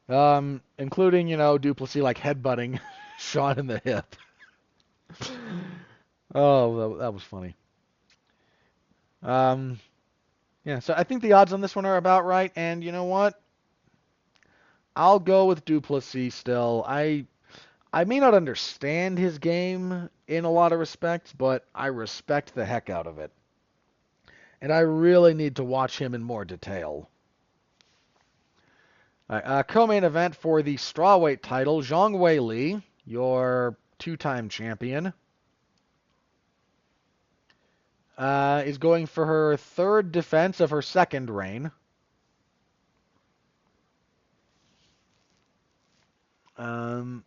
Including, Duplessis like headbutting Sean in the hip. Oh, that was funny. Um, yeah, so I think the odds on this one are about right, and you know what? I'll go with Duplessis still. I may not understand his game in a lot of respects, but I respect the heck out of it. And I really need to watch him in more detail. Co-main event for the strawweight title, Zhang Weili, your two-time champion, is going for her third defense of her second reign. Um,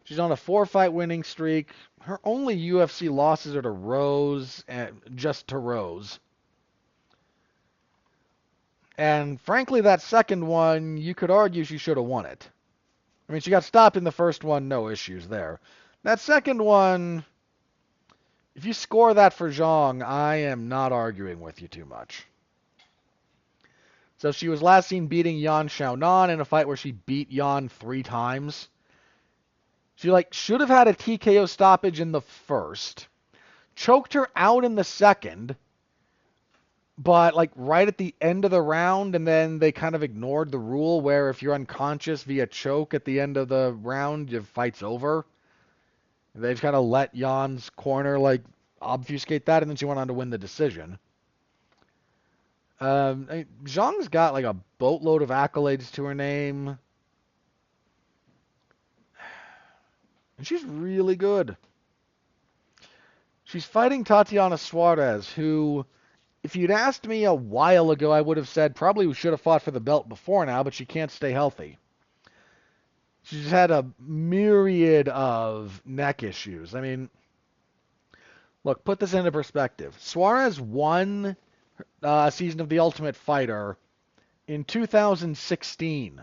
she's on a four-fight winning streak. Her only UFC losses are to Rose, and just to Rose. And frankly, that second one, you could argue she should have won it. I mean, she got stopped in the first one, no issues there. That second one, if you score that for Zhang, I am not arguing with you too much. So she was last seen beating Yan Xiaonan in a fight where she beat Yan 3 times. She should have had a TKO stoppage in the first, choked her out in the second, but right at the end of the round, and then they kind of ignored the rule where if you're unconscious via choke at the end of the round, your fight's over. They've kind of let Jan's corner obfuscate that, and then she went on to win the decision. Zhang's got a boatload of accolades to her name, and she's really good. She's fighting Tatiana Suarez, who, if you'd asked me a while ago, I would have said probably should have fought for the belt before now, but she can't stay healthy. She's had a myriad of neck issues. I mean, look, put this into perspective. Suarez won a season of The Ultimate Fighter in 2016.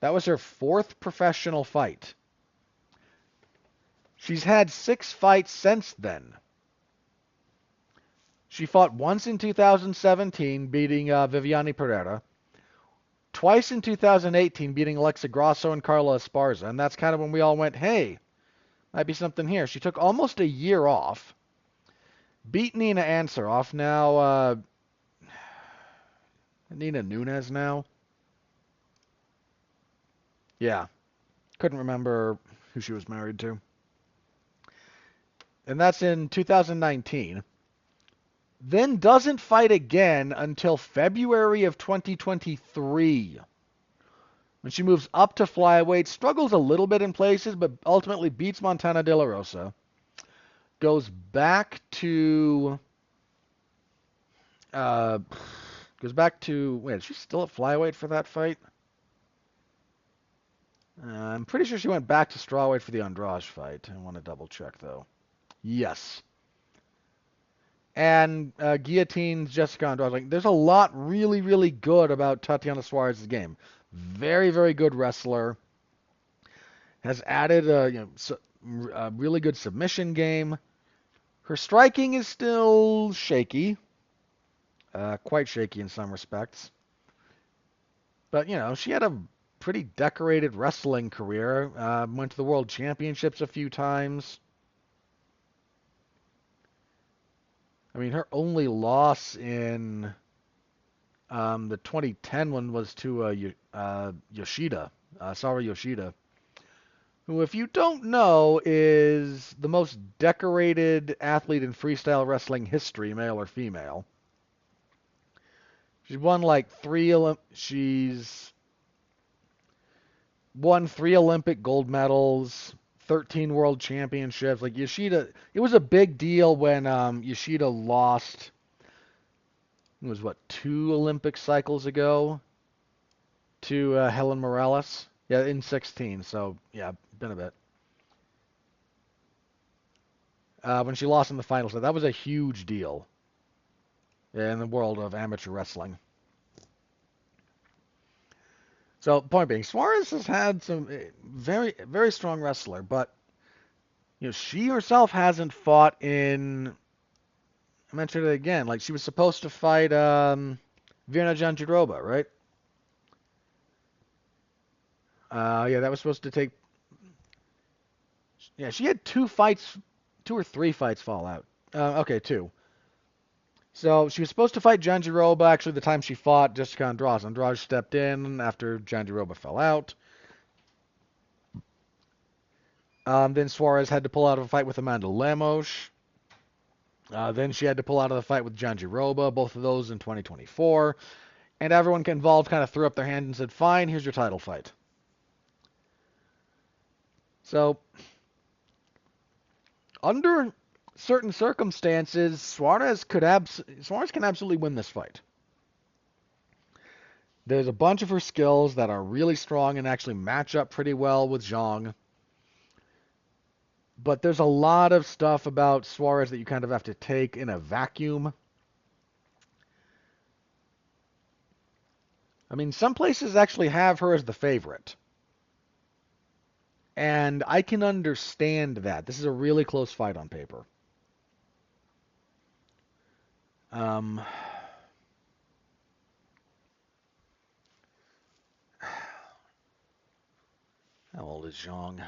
That was her fourth professional fight. She's had 6 fights since then. She fought once in 2017, beating Viviane Pereira. Twice in 2018, beating Alexa Grasso and Carla Esparza. And that's kind of when we all went, hey, might be something here. She took almost a year off. Beat Nina Ansaroff. Now, Nina Nunes now. Yeah. Couldn't remember who she was married to. And that's in 2019. Then doesn't fight again until February of 2023. When she moves up to flyweight, struggles a little bit in places, but ultimately beats Montana De La Rosa. Goes back to... wait, is she still at flyweight for that fight? I'm pretty sure she went back to strawweight for the Andrade fight. I want to double check, though. Yes. And guillotines Jessica Andrade. There's a lot really, really good about Tatiana Suarez's game. Very, very good wrestler. Has added a really good submission game. Her striking is still shaky. Quite shaky in some respects. But, she had a pretty decorated wrestling career. Went to the World Championships a few times. I mean, her only loss in the 2010 one was to Yoshida, Saru Yoshida, who, if you don't know, is the most decorated athlete in freestyle wrestling history, male or female. She's won she's won 3 Olympic gold medals, 13 world championships. Yoshida, it was a big deal when Yoshida lost. It was 2 Olympic cycles ago to Helen Morales. Yeah, in 16. So yeah, been a bit. When she lost in the finals, so that was a huge deal in the world of amateur wrestling. So, point being, Suarez has had some very, very strong wrestler, but she herself hasn't fought in. I mentioned it again. She was supposed to fight Virna Jandiroba, right? Yeah, that was supposed to take. Yeah, she had two fights, two or three fights fall out. Okay, two. So she was supposed to fight Jandiroba. Actually, the time she fought Jessica Andrade. Andrade stepped in after Jandiroba fell out. Then Suarez had to pull out of a fight with Amanda Lemos. Then she had to pull out of the fight with Jandiroba, both of those in 2024. And everyone involved kind of threw up their hands and said, fine, here's your title fight. So, under certain circumstances, Suarez can absolutely win this fight. There's a bunch of her skills that are really strong and actually match up pretty well with Zhang. But there's a lot of stuff about Suarez that you kind of have to take in a vacuum. I mean, some places actually have her as the favorite. And I can understand that. This is a really close fight on paper. How old is Zhang?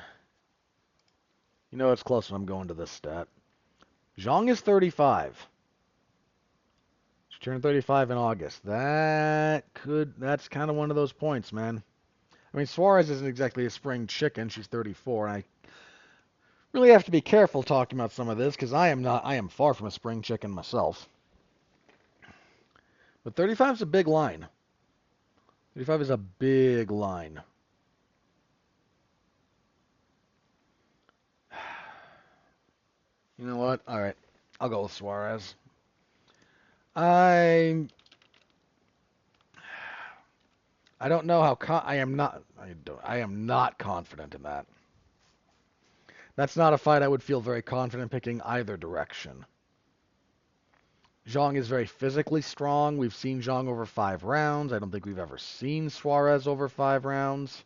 You know it's close when I'm going to this stat. Zhang is 35. She turned 35 in August. That's kind of one of those points, man. I mean, Suarez isn't exactly a spring chicken. She's 34, and I really have to be careful talking about some of this because I am far from a spring chicken myself. But 35 is a big line. 35 is a big line. You know what? All right. I'll go with Suarez. I don't know how I am not confident in that. That's not a fight I would feel very confident picking either direction. Zhang is very physically strong. We've seen Zhang over 5 rounds. I don't think we've ever seen Suarez over 5 rounds.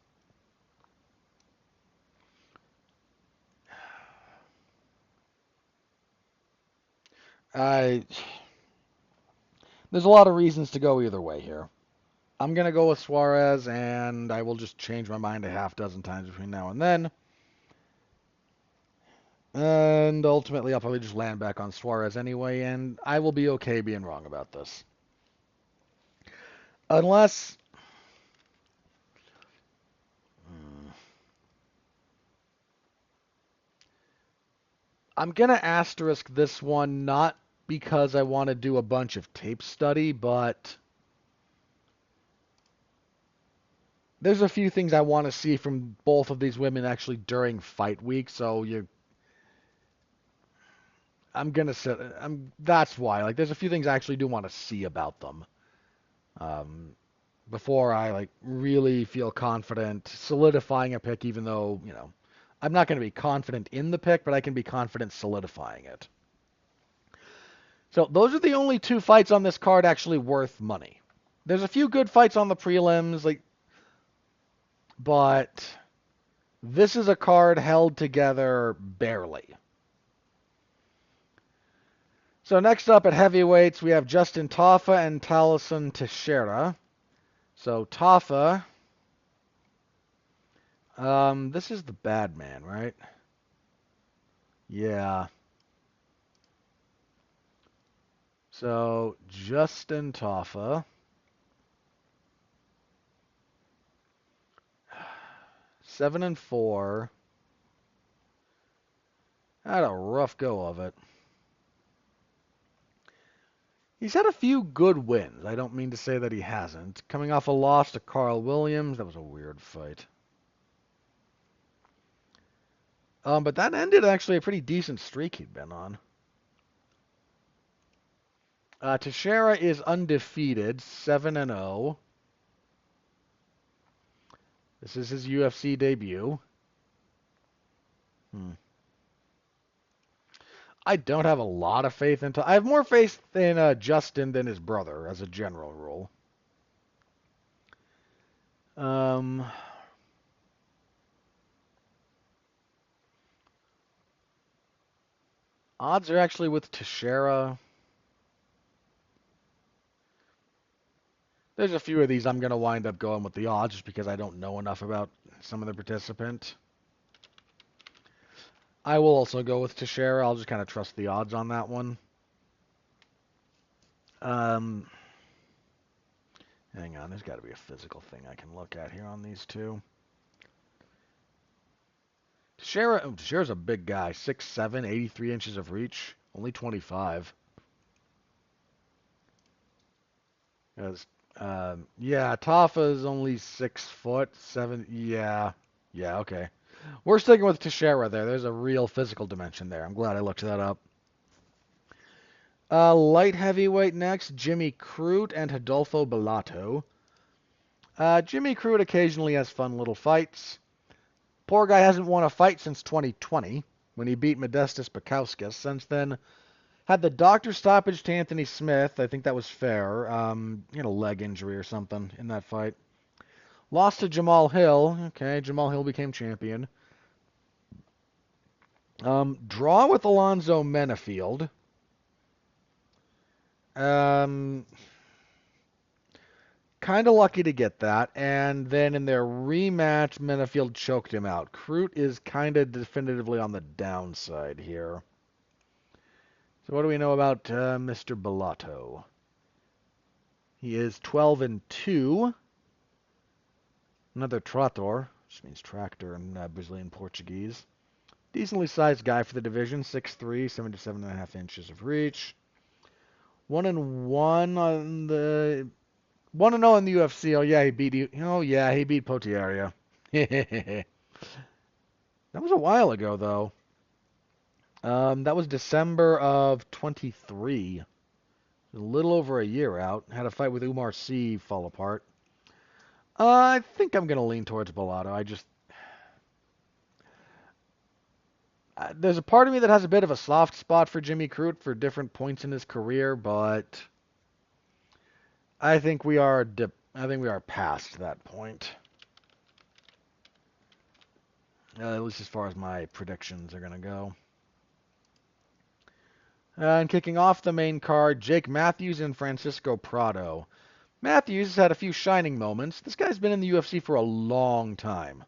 I There's a lot of reasons to go either way here. I'm going to go with Suarez, and I will just change my mind a half dozen times between now and then. And ultimately, I'll probably just land back on Suarez anyway, and I will be okay being wrong about this. Unless... I'm going to asterisk this one, not because I want to do a bunch of tape study, but there's a few things I want to see from both of these women actually during fight week, so that's why. Like, there's a few things I actually do want to see about them. Before I really feel confident solidifying a pick, even though, I'm not going to be confident in the pick, but I can be confident solidifying it. So those are the only two fights on this card actually worth money. There's a few good fights on the prelims, but this is a card held together barely. So next up at heavyweights, we have Justin Tafa and Talison Teixeira. So Tafa, this is the bad man, right? Yeah. So Justin Tafa, 7-4. Had a rough go of it. He's had a few good wins. I don't mean to say that he hasn't. Coming off a loss to Carl Williams, that was a weird fight. But that ended actually a pretty decent streak he'd been on. Teixeira is undefeated, 7-0. This is his UFC debut. I don't have a lot of faith in. I have more faith in Justin than his brother, as a general rule. Odds are actually with Teixeira. There's a few of these I'm going to wind up going with the odds just because I don't know enough about some of the participant. I will also go with Teixeira. I'll just kind of trust the odds on that one. Hang on, there's got to be a physical thing I can look at here on these two. Teixeira's a big guy, 6'7", 83 inches of reach, only 25. Yeah, Tafa's only 6 foot, 7. Yeah, okay. We're sticking with Teixeira there. There's a real physical dimension there. I'm glad I looked that up. Light heavyweight next, Jimmy Crute and Rodolfo Bellato. Jimmy Crute occasionally has fun little fights. Poor guy hasn't won a fight since 2020 when he beat Modestas Bukauskas. Since then, had the doctor stoppage to Anthony Smith. I think that was fair. He had a leg injury or something in that fight. Lost to Jamal Hill. Okay, Jamal Hill became champion. Draw with Alonzo Menafield. Kind of lucky to get that. And then in their rematch, Menafield choked him out. Crute is kind of definitively on the downside here. So what do we know about Mr. Bellato? He is 12-2. Another trator, which means tractor in Brazilian Portuguese. Decently sized guy for the division, 6'3", 77.5 inches of reach. 1-1 on the 1-0 in the UFC. Oh yeah, he beat Potiaria. That was a while ago though. That was December of 23. A little over a year out. Had a fight with Umar Sy fall apart. I think I'm gonna lean towards Bellato. There's a part of me that has a bit of a soft spot for Jimmy Crute for different points in his career, but I think we are past that point. At least as far as my predictions are gonna go. And kicking off the main card, Jake Matthews and Francisco Prado. Matthews has had a few shining moments. This guy's been in the UFC for a long time.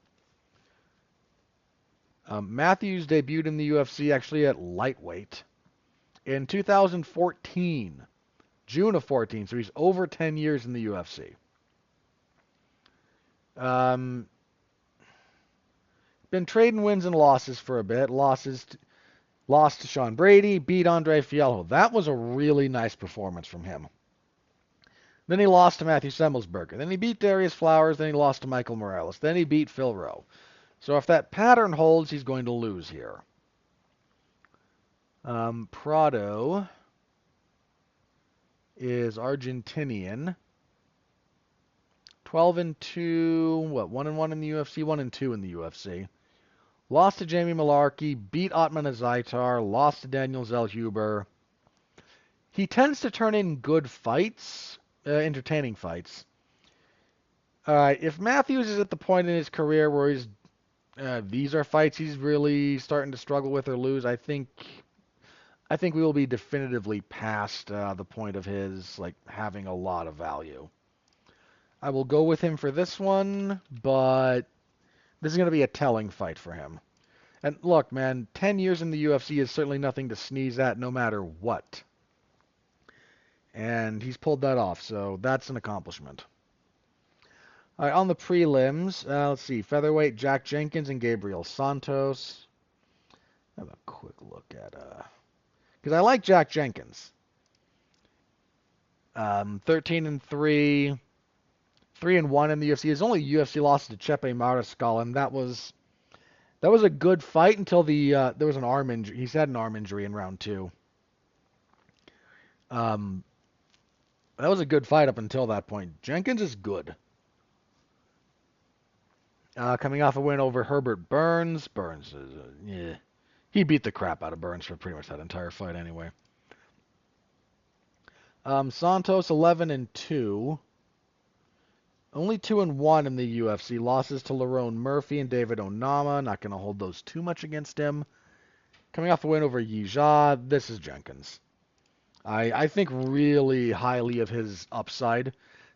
Matthews debuted in the UFC actually at lightweight in 2014, June of 14, so he's over 10 years in the UFC. Been trading wins and losses for a bit. Lost to Sean Brady, beat Andre Fialho. That was a really nice performance from him. Then he lost to Matthew Semmelsberger. Then he beat Darius Flowers. Then he lost to Michael Morales. Then he beat Phil Rowe. So if that pattern holds, he's going to lose here. Prado is Argentinian. 12-2, 1-1 in the UFC, 1-2 in the UFC. Lost to Jamie Malarkey, beat Otman Azaitar, lost to Daniel Zellhuber. He tends to turn in good fights, entertaining fights. If Matthews is at the point in his career where these are fights he's really starting to struggle with or lose, I think we will be definitively past the point of his having a lot of value. I will go with him for this one, but this is going to be a telling fight for him. And look, man, 10 years in the UFC is certainly nothing to sneeze at no matter what. And he's pulled that off, so that's an accomplishment. All right, on the prelims, let's see, featherweight Jack Jenkins and Gabriel Santos. Have a quick look at, because I like Jack Jenkins. 13-3, 3-1 in the UFC. His only UFC loss to Chepe Mariscal, and that was a good fight until there was an arm injury. He's had an arm injury in round 2. That was a good fight up until that point. Jenkins is good. Coming off a win over Herbert Burns. Burns is, he beat the crap out of Burns for pretty much that entire fight anyway. Santos 11-2. Only 2-1 in the UFC. Losses to Lerone Murphy and David Onama. Not going to hold those too much against him. Coming off a win over Yijia, this is Jenkins. I think really highly of his upside.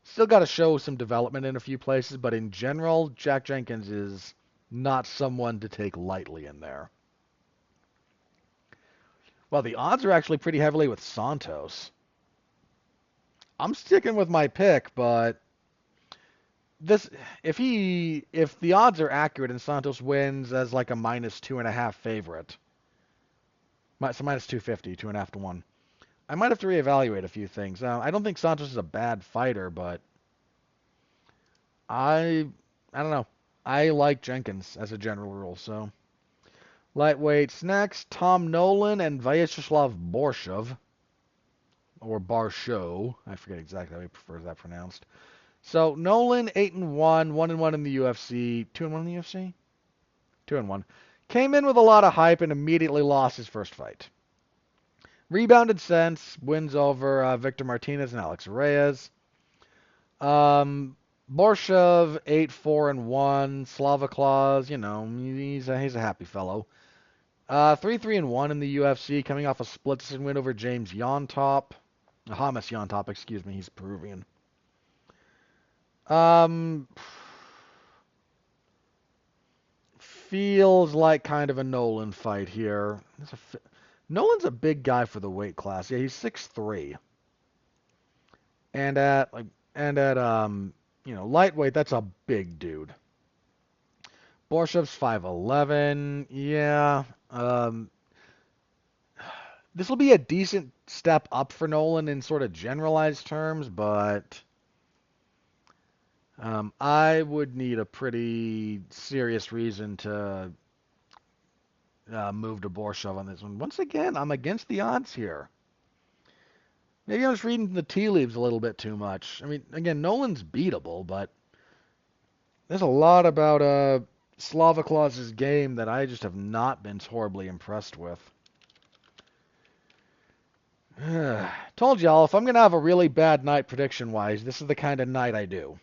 Still got to show some development in a few places, but in general, Jack Jenkins is not someone to take lightly in there. Well, the odds are actually pretty heavily with Santos. I'm sticking with my pick, but this if the odds are accurate and Santos wins as like a -2.5 favorite, so -250, 2.5 to 1. I might have to reevaluate a few things. I don't think Santos is a bad fighter, but I don't know. I like Jenkins as a general rule. So lightweights next: Tom Nolan and Vyacheslav Borshev, or Barshow. I forget exactly how he prefers that pronounced. So Nolan 8-1, 1-1 in the UFC, 2-1 in the UFC, 2-1. Came in with a lot of hype and immediately lost his first fight. Rebounded since, wins over Victor Martinez and Alex Reyes. Borshev 8-4-1. Slava Claus, he's a happy fellow. 3-3-1 in the UFC, coming off a split decision win over James Yontop. Hamas Yontop, excuse me, he's Peruvian. Feels like kind of a Nolan fight here. Nolan's a big guy for the weight class. Yeah, he's 6'3". And at lightweight, that's a big dude. Borshev's 5'11". Yeah. This will be a decent step up for Nolan in sort of generalized terms, but I would need a pretty serious reason to move to Borshev on this one. Once again, I'm against the odds here. Maybe I'm just reading the tea leaves a little bit too much. I mean, again, Nolan's beatable, but there's a lot about Slavaklaus's game that I just have not been horribly impressed with. Told y'all, if I'm going to have a really bad night prediction-wise, this is the kind of night I do.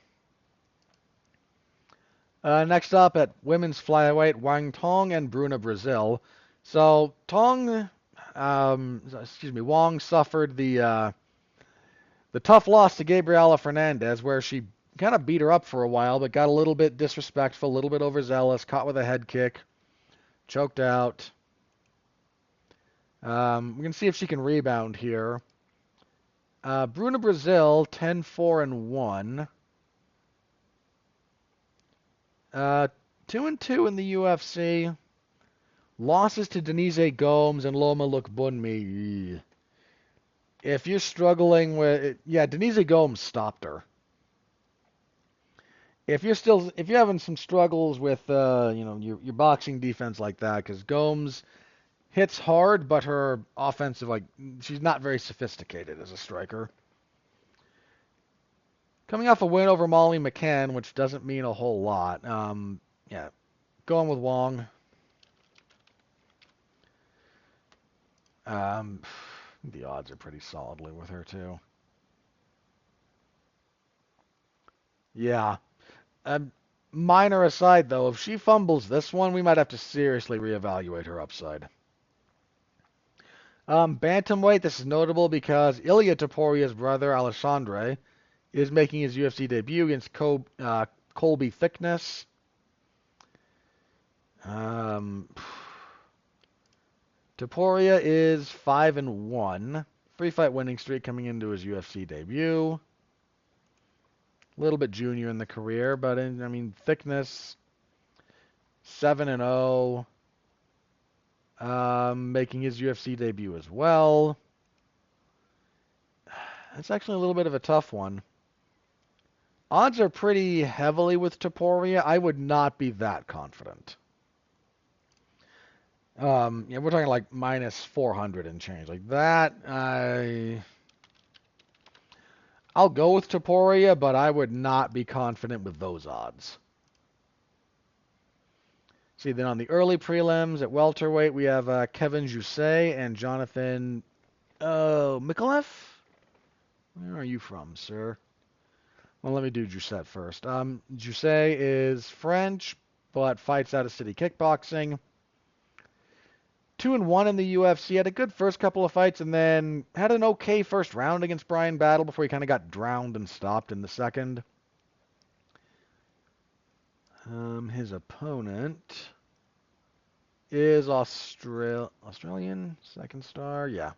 Next up at women's flyweight, Wang Tong and Bruna Brazil. So Wang suffered the tough loss to Gabriela Fernandez, where she kind of beat her up for a while, but got a little bit disrespectful, a little bit overzealous, caught with a head kick, choked out. We're going to see if she can rebound here. Bruna Brazil, 10-4-1. 2-2 in the UFC. Losses to Denise Gomes and Loma Lookbunmi. If you're struggling with, Denise Gomes stopped her. If you're having some struggles with, your boxing defense like that, because Gomes hits hard, but her offensive, she's not very sophisticated as a striker. Coming off a win over Molly McCann, which doesn't mean a whole lot. Going with Wong. The odds are pretty solidly with her, too. Yeah. Minor aside, though, if she fumbles this one, we might have to seriously reevaluate her upside. Bantamweight, this is notable because Ilia Toporia's brother, Alexandre, is making his UFC debut against Colby Thickness. Topuria is 5-1. 3-fight winning streak coming into his UFC debut. A little bit junior in the career, but Thickness 7-0. Making his UFC debut as well. It's actually a little bit of a tough one. Odds are pretty heavily with Topuria. I would not be that confident. We're talking like -400 and change. Like that, I'll go with Topuria, but I would not be confident with those odds. See, then on the early prelims at welterweight, we have Kevin Jousset and Jonathan Mikolev. Where are you from, sir? Well, let me do Jousset first. Jousset is French, but fights out of City Kickboxing. 2-1 in the UFC. Had a good first couple of fights, and then had an okay first round against Brian Battle before he kind of got drowned and stopped in the second. His opponent is Australian, second star, yeah.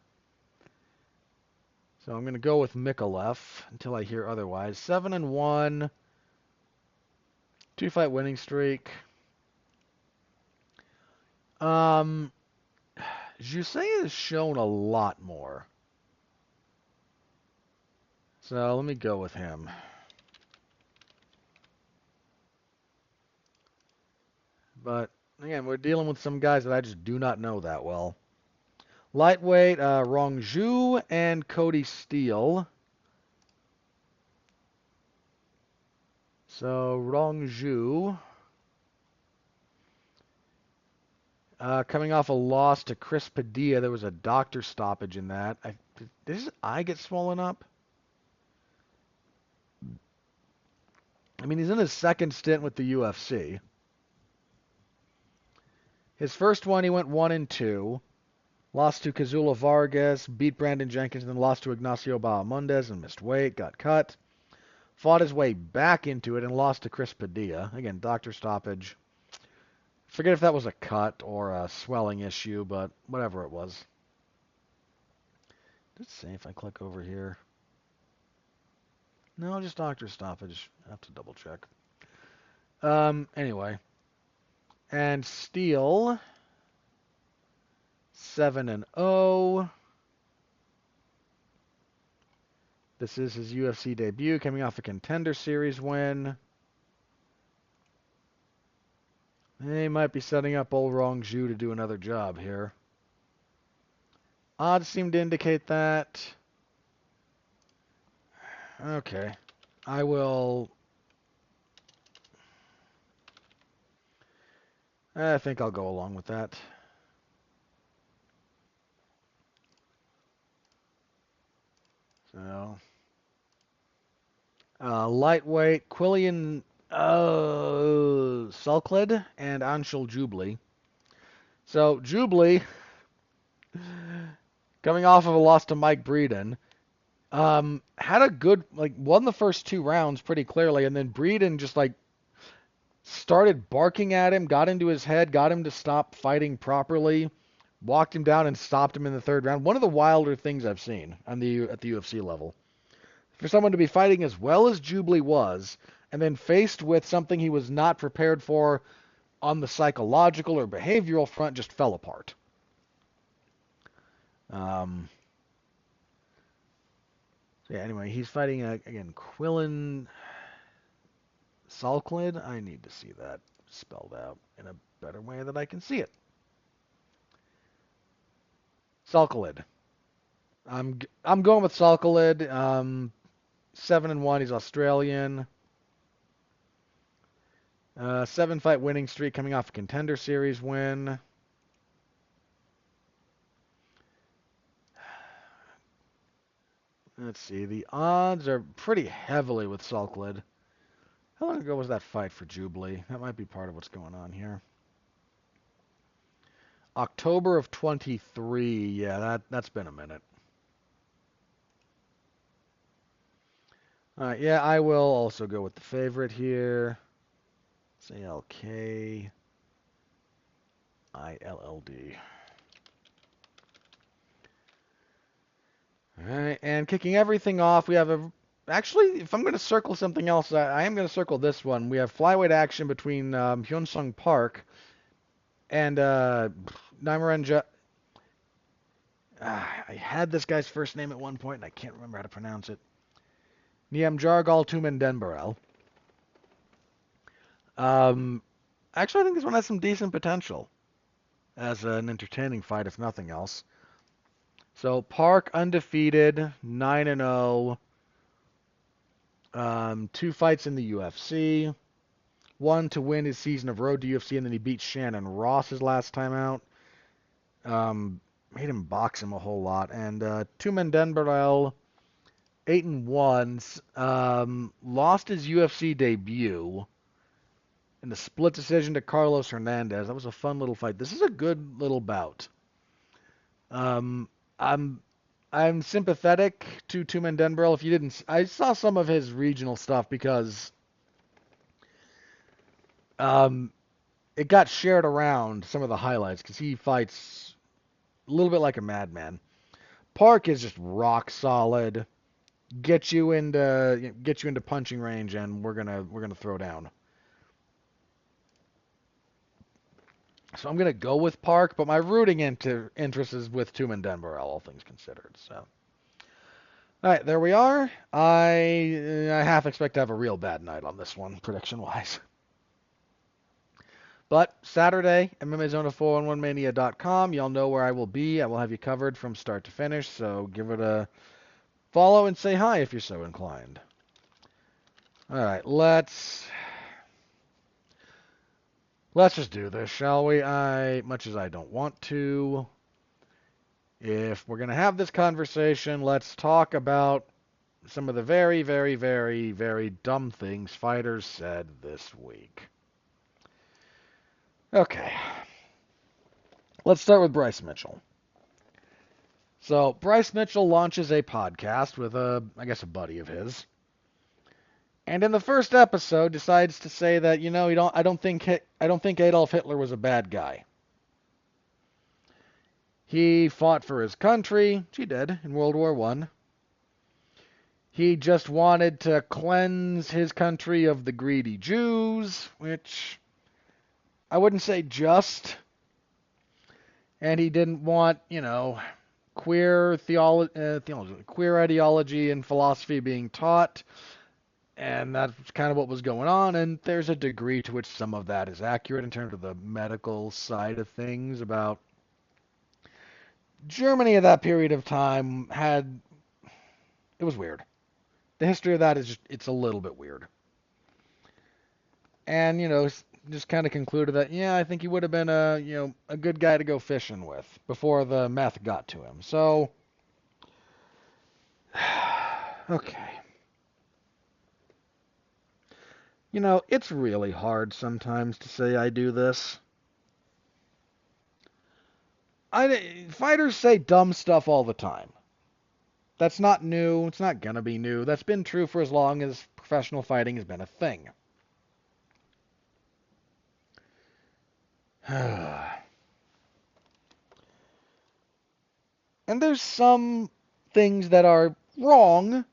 So I'm going to go with Mikolev until I hear otherwise. 7-1, 2-fight winning streak. Jusei has shown a lot more. So let me go with him. But again, we're dealing with some guys that I just do not know that well. Lightweight, Rongju and Cody Steele. So Rongju, coming off a loss to Chris Padilla, there was a doctor stoppage in that. Did his eye get swollen up? I mean, he's in his second stint with the UFC. His first one, he went 1-2. Lost to Kazula Vargas, beat Brandon Jenkins, and then lost to Ignacio Bahamondes and missed weight, got cut. Fought his way back into it and lost to Chris Padilla. Again, doctor stoppage. Forget if that was a cut or a swelling issue, but whatever it was. Let's see if I click over here. No, just doctor stoppage. I have to double check. Anyway. And Steele, 7-0. This is his UFC debut, coming off a Contender Series win. They might be setting up old Rongju to do another job here. Odds seem to indicate that. Okay. I think I'll go along with that. So, lightweight, Quillian Sulklid and Anshul Jubli. So, Jubli, coming off of a loss to Mike Breeden, had a good, won the first 2 rounds pretty clearly, and then Breeden just, started barking at him, got into his head, got him to stop fighting properly, walked him down and stopped him in the 3rd round. One of the wilder things I've seen at the UFC level. For someone to be fighting as well as Jubli was, and then faced with something he was not prepared for on the psychological or behavioral front, just fell apart. So yeah, anyway, he's fighting, again, Quillen Sulklid. I need to see that spelled out in a better way that I can see it. Sulklid. I'm going with Sulklid. 7-1. He's Australian. 7-fight winning streak, coming off a Contender Series win. Let's see. The odds are pretty heavily with Sulklid. How long ago was that fight for Jubli? That might be part of what's going on here. October of 23. Yeah, that's been a minute. All right, yeah, I will also go with the favorite here. It's ALK ILLD. All right, and kicking everything off, we have actually, if I'm going to circle something else, I am going to circle this one. We have flyweight action between Hyun-Sung Park and Naimarenja. I had this guy's first name at one point, and I can't remember how to pronounce it. Niamjargal Tumendenbarel. Actually, I think this one has some decent potential as an entertaining fight, if nothing else. So Park undefeated, 9-0. 2 fights in the UFC. 1 to win his season of Road to UFC, and then he beat Shannon Ross his last time out. Made him box him a whole lot. And Tumendenbarel, 8-1. Lost his UFC debut in the split decision to Carlos Hernandez. That was a fun little fight. This is a good little bout. Um, I'm I'm sympathetic to Tumen Denbril. If you didn't, I saw some of his regional stuff because um, it got shared around some of the highlights because he fights a little bit like a madman. Park is just rock solid. Get you into punching range, and we're gonna throw down. So I'm gonna go with Park, but my rooting interest is with Tumen Denver, all things considered. So, all right, there we are. I half expect to have a real bad night on this one, prediction wise. But Saturday, MMA Zone 411mania.com. Y'all know where I will be. I will have you covered from start to finish. So give it a follow and say hi if you're so inclined. All right, let's just do this, shall we? Much as I don't want to, if we're gonna have this conversation, let's talk about some of the very, very, very, very dumb things fighters said this week. Okay, let's start with Bryce Mitchell. So Bryce Mitchell launches a podcast with I guess a buddy of his, and in the first episode decides to say that I don't think Adolf Hitler was a bad guy. He fought for his country, which he did in World War I. He just wanted to cleanse his country of the greedy Jews, which I wouldn't say just. And he didn't want, queer ideology and philosophy being taught. And that's kind of what was going on. And there's a degree to which some of that is accurate in terms of the medical side of things about Germany at that period of time it was weird. The history of that is it's a little bit weird. And, just kind of concluded that, yeah, I think he would have been a good guy to go fishing with before the meth got to him. So, okay. It's really hard sometimes to say I do this. Fighters say dumb stuff all the time. That's not new. It's not gonna be new. That's been true for as long as professional fighting has been a thing. And there's some things that are wrong,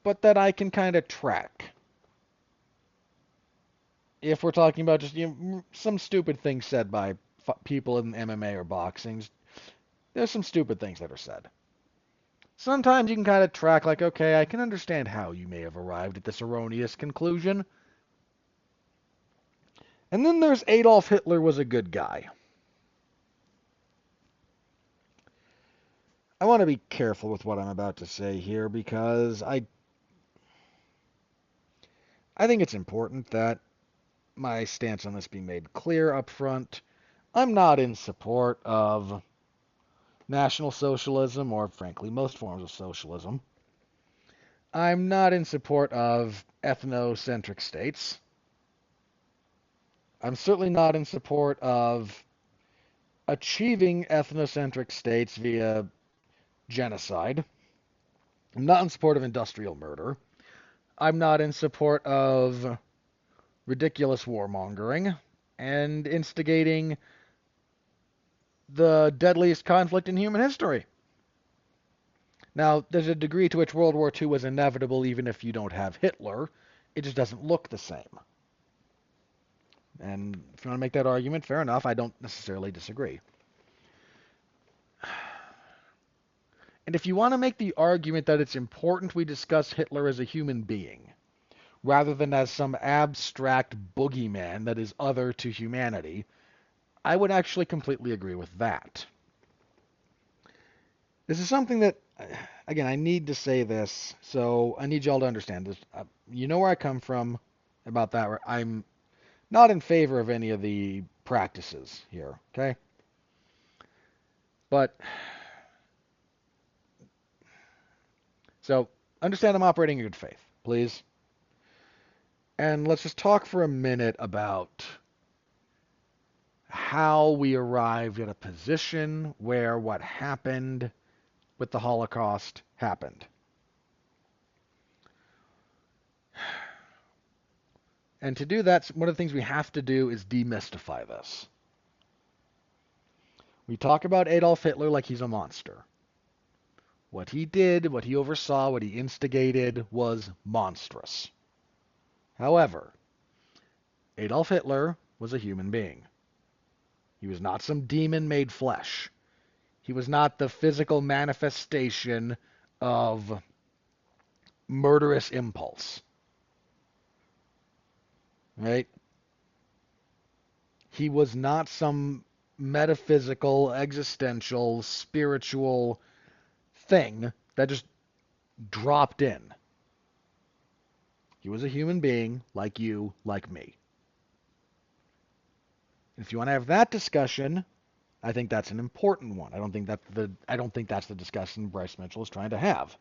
but that I can kind of track. If we're talking about just some stupid things said by people in MMA or boxing, there's some stupid things that are said. Sometimes you can kind of track, like, okay, I can understand how you may have arrived at this erroneous conclusion. And then there's Adolf Hitler was a good guy. I want to be careful with what I'm about to say here because I think it's important that my stance on this be made clear up front. I'm not in support of National Socialism or, frankly, most forms of socialism. I'm not in support of ethnocentric states. I'm certainly not in support of achieving ethnocentric states via genocide. I'm not in support of industrial murder. I'm not in support of ridiculous warmongering and instigating the deadliest conflict in human history. Now, there's a degree to which World War II was inevitable even if you don't have Hitler. It just doesn't look the same. And if you want to make that argument, fair enough. I don't necessarily disagree. And if you want to make the argument that it's important we discuss Hitler as a human being, rather than as some abstract boogeyman that is other to humanity, I would actually completely agree with that. This is something that, again, I need to say this, so I need y'all to understand this. You know where I come from about that. I'm not in favor of any of the practices here, okay? But, so, understand I'm operating in good faith, please. And let's just talk for a minute about how we arrived at a position where what happened with the Holocaust happened. And to do that, one of the things we have to do is demystify this. We talk about Adolf Hitler like he's a monster. What he did, what he oversaw, what he instigated was monstrous. However, Adolf Hitler was a human being. He was not some demon made flesh. He was not the physical manifestation of murderous impulse. Right? He was not some metaphysical, existential, spiritual thing that just dropped in. He was a human being like you, like me. If you want to have that discussion, I think that's an important one. I don't think that's the discussion Bryce Mitchell is trying to have.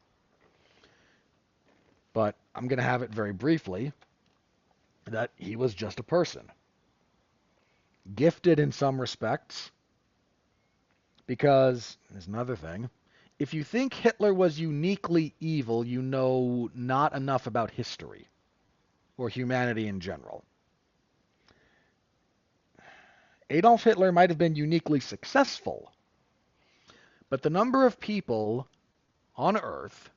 But I'm going to have it very briefly that he was just a person. Gifted in some respects, because there's another thing. If you think Hitler was uniquely evil, you know not enough about history or humanity in general. Adolf Hitler might have been uniquely successful, but the number of people on Earth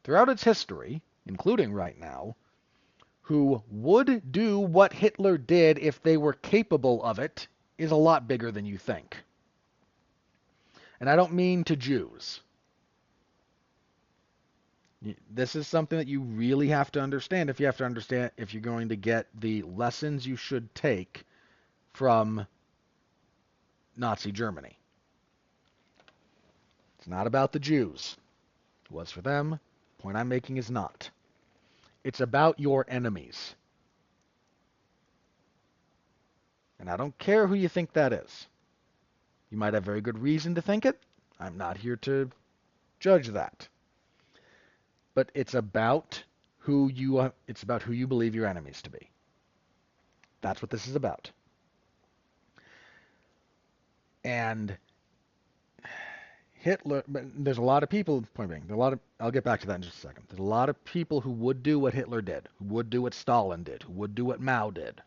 throughout its history, including right now, who would do what Hitler did if they were capable of it is a lot bigger than you think. And I don't mean to Jews. This is something that you really have to understand if you're going to get the lessons you should take from Nazi Germany. It's not about the Jews. It was for them. The point I'm making is not. It's about your enemies. And I don't care who you think that is. You might have very good reason to think it. I'm not here to judge that. But it's about who you believe your enemies to be. That's what this is about. And Hitler, there's a lot of people, I'll get back to that in just a second. There's a lot of people who would do what Hitler did, who would do what Stalin did, who would do what Mao did.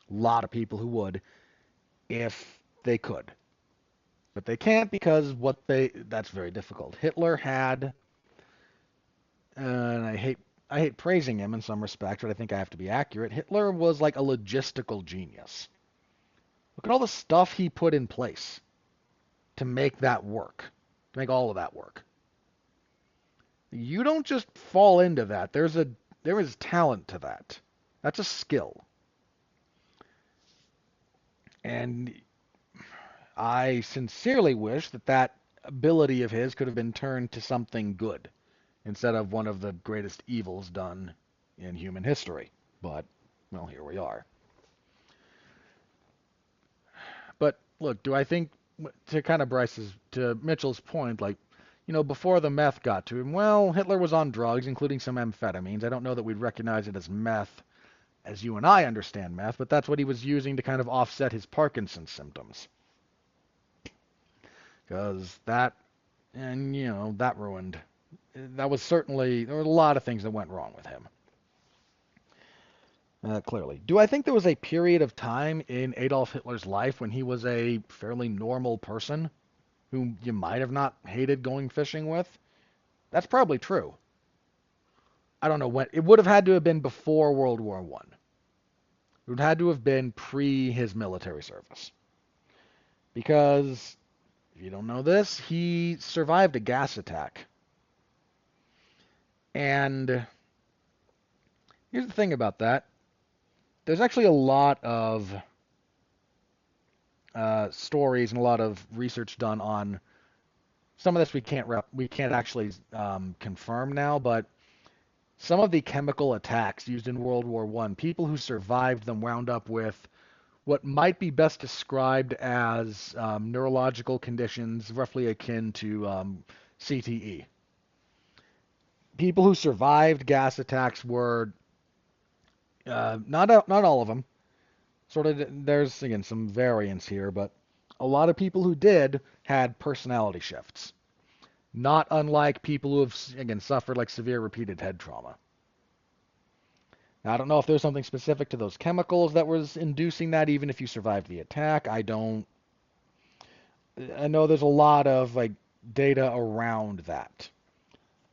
A lot of people who would, if they could. But they can't because that's very difficult. Hitler had, and I hate praising him in some respect, but I think I have to be accurate. Hitler was like a logistical genius. Look at all the stuff he put in place to make that work, to make all of that work. You don't just fall into that. There is talent to that. That's a skill. And I sincerely wish that ability of his could have been turned to something good instead of one of the greatest evils done in human history. But, well, here we are. But, look, do I think, to Mitchell's point, before the meth got to him, well, Hitler was on drugs, including some amphetamines. I don't know that we'd recognize it as meth as you and I understand meth, but that's what he was using to kind of offset his Parkinson's symptoms. Because that ruined. That was certainly, there were a lot of things that went wrong with him. Clearly. Do I think there was a period of time in Adolf Hitler's life when he was a fairly normal person whom you might have not hated going fishing with? That's probably true. I don't know when. It would have had to have been before World War I. It would have had to have been pre his military service. Because, if you don't know this, he survived a gas attack. And here's the thing about that. There's actually a lot of stories and a lot of research done on some of this. We can't actually confirm now, but some of the chemical attacks used in World War I, people who survived them wound up with what might be best described as neurological conditions roughly akin to CTE. People who survived gas attacks were not all of them, sort of, there's, again, some variance here, but a lot of people who did had personality shifts. Not unlike people who have, again, suffered like severe repeated head trauma. Now, I don't know if there's something specific to those chemicals that was inducing that, even if you survived the attack. I know there's a lot of like data around that.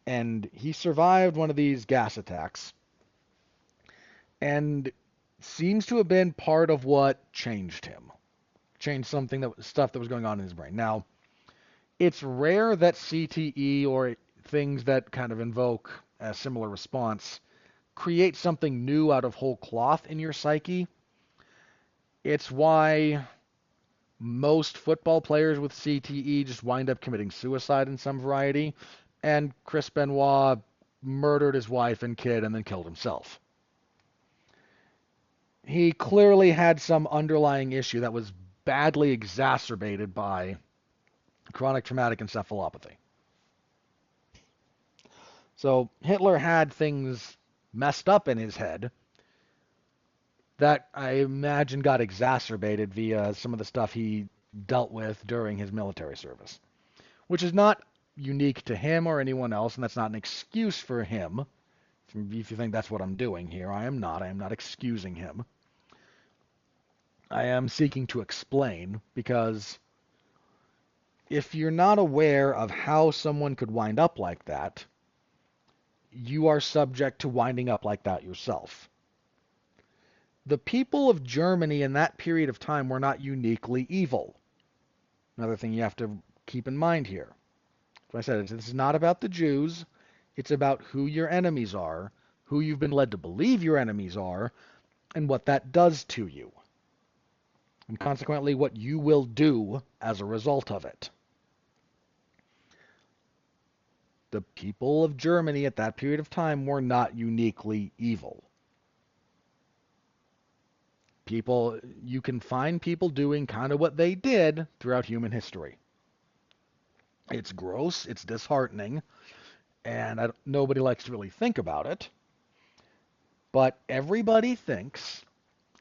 And he survived one of these gas attacks and seems to have been part of what changed him. Changed stuff that was going on in his brain. Now, it's rare that CTE or things that kind of invoke a similar response create something new out of whole cloth in your psyche. It's why most football players with CTE just wind up committing suicide in some variety, and Chris Benoit murdered his wife and kid and then killed himself. He clearly had some underlying issue that was badly exacerbated by chronic traumatic encephalopathy. So Hitler had things messed up in his head that I imagine got exacerbated via some of the stuff he dealt with during his military service, which is not unique to him or anyone else, and that's not an excuse for him. If you think that's what I'm doing here, I am not. I am not excusing him. I am seeking to explain, because if you're not aware of how someone could wind up like that, you are subject to winding up like that yourself. The people of Germany in that period of time were not uniquely evil. Another thing you have to keep in mind here. As I said, this is not about the Jews. It's about who your enemies are, who you've been led to believe your enemies are, and what that does to you. And consequently, what you will do as a result of it. The people of Germany at that period of time were not uniquely evil. You can find people doing kind of what they did throughout human history. It's gross, it's disheartening, and nobody likes to really think about it. But everybody thinks,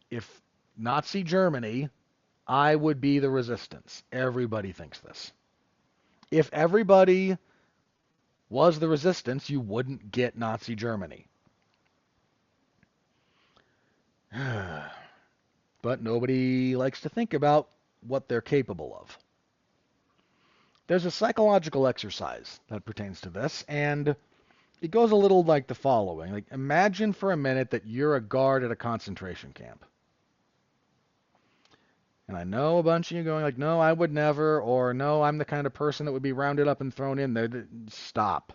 if Nazi Germany, I would be the resistance. Everybody thinks this. If everybody was the resistance, you wouldn't get Nazi Germany. But nobody likes to think about what they're capable of. There's a psychological exercise that pertains to this, and it goes a little like the following. Like, imagine for a minute that you're a guard at a concentration camp. And I know a bunch of you going like, no, I would never, or no, I'm the kind of person that would be rounded up and thrown in there. Stop.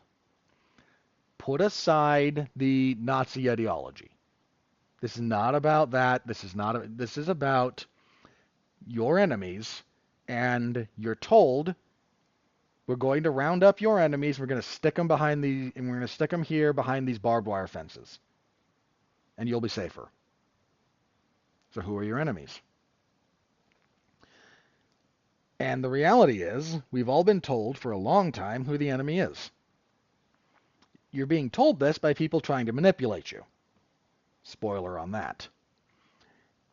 Put aside the Nazi ideology. This is not about that. This is about your enemies, and you're told, we're going to round up your enemies. We're going to stick them here behind these barbed wire fences, and you'll be safer. So who are your enemies? And the reality is, we've all been told for a long time who the enemy is. You're being told this by people trying to manipulate you. Spoiler on that.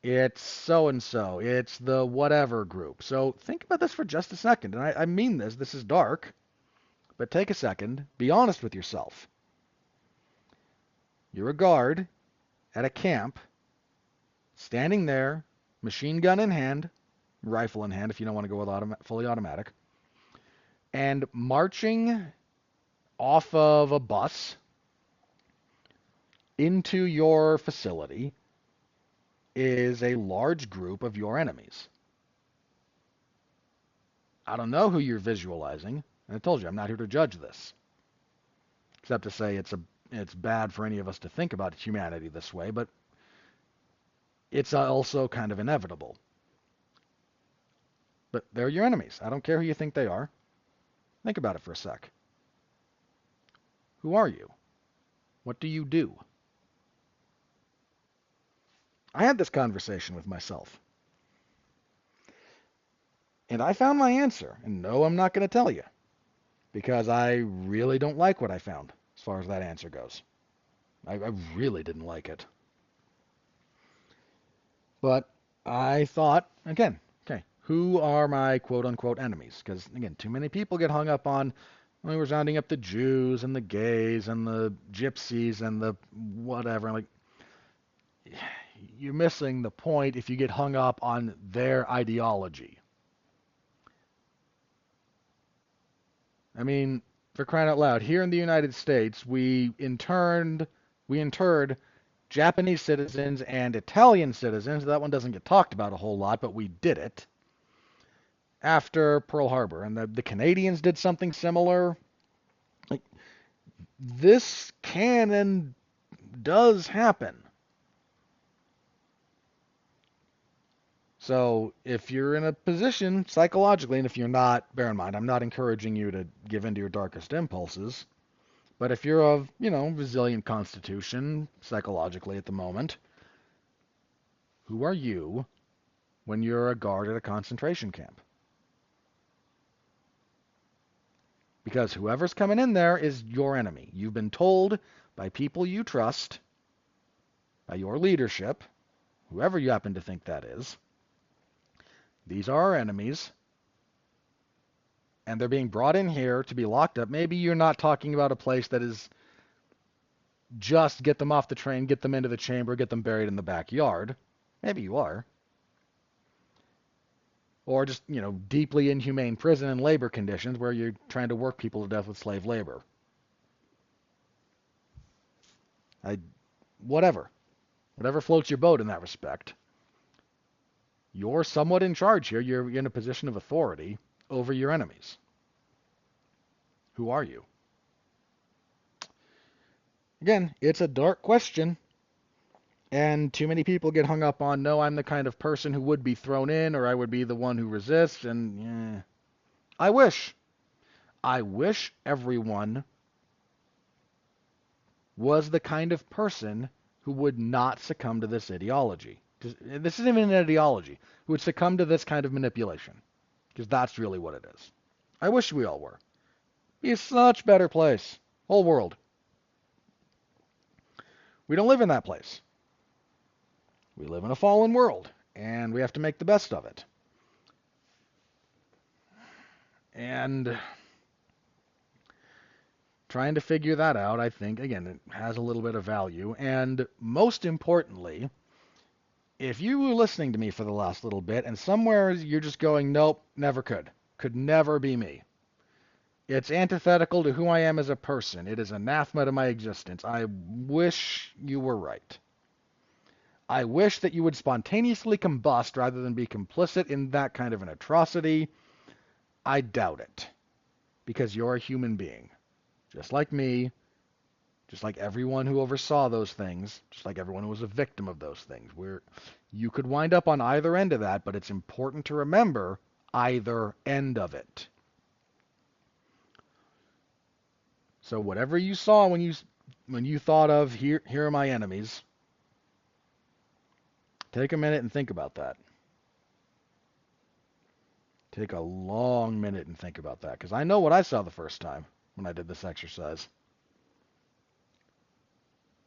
It's so-and-so. It's the whatever group. So think about this for just a second. And I mean this. This is dark. But take a second. Be honest with yourself. You're a guard at a camp, standing there, machine gun in hand, rifle in hand if you don't want to go with fully automatic, and marching off of a bus into your facility is a large group of your enemies. I don't know who you're visualizing, and I told you I'm not here to judge this, except to say it's bad for any of us to think about humanity this way, but it's also kind of inevitable. But they're your enemies. I don't care who you think they are. Think about it for a sec. Who are you? What do you do? I had this conversation with myself. And I found my answer. And no, I'm not going to tell you. Because I really don't like what I found, as far as that answer goes. I really didn't like it. But I thought, again, okay, who are my quote-unquote enemies? Because, again, too many people get hung up on, we were rounding up the Jews and the gays and the gypsies and the whatever. Like, you're missing the point if you get hung up on their ideology. I mean, for crying out loud, here in the United States, we interred Japanese citizens and Italian citizens. That one doesn't get talked about a whole lot, but we did it after Pearl Harbor, and the Canadians did something similar. Like, this can and does happen. So if you're in a position psychologically, and if you're not, bear in mind, I'm not encouraging you to give in to your darkest impulses, but if you're of, resilient constitution psychologically at the moment, who are you when you're a guard at a concentration camp? Because whoever's coming in there is your enemy. You've been told by people you trust, by your leadership, whoever you happen to think that is, these are our enemies, and they're being brought in here to be locked up. Maybe you're not talking about a place that is just get them off the train, get them into the chamber, get them buried in the backyard. Maybe you are. Or just, deeply inhumane prison and labor conditions where you're trying to work people to death with slave labor. Whatever. Whatever floats your boat in that respect. You're somewhat in charge here. You're in a position of authority over your enemies. Who are you? Again, it's a dark question. And too many people get hung up on, no, I'm the kind of person who would be thrown in, or I would be the one who resists, and I wish everyone was the kind of person who would not succumb to this ideology. This isn't even an ideology. Who would succumb to this kind of manipulation. Because that's really what it is. I wish we all were. Be a such better place. Whole world. We don't live in that place. We live in a fallen world, and we have to make the best of it. And trying to figure that out, I think, again, it has a little bit of value. And most importantly, if you were listening to me for the last little bit, and somewhere you're just going, nope, never could never be me. It's antithetical to who I am as a person. It is anathema to my existence. I wish you were right. I wish that you would spontaneously combust rather than be complicit in that kind of an atrocity. I doubt it. Because you're a human being. Just like me. Just like everyone who oversaw those things. Just like everyone who was a victim of those things. You could wind up on either end of that, but it's important to remember either end of it. So whatever you saw when you thought of here are my enemies, take a minute and think about that. Take a long minute and think about that, because I know what I saw the first time when I did this exercise.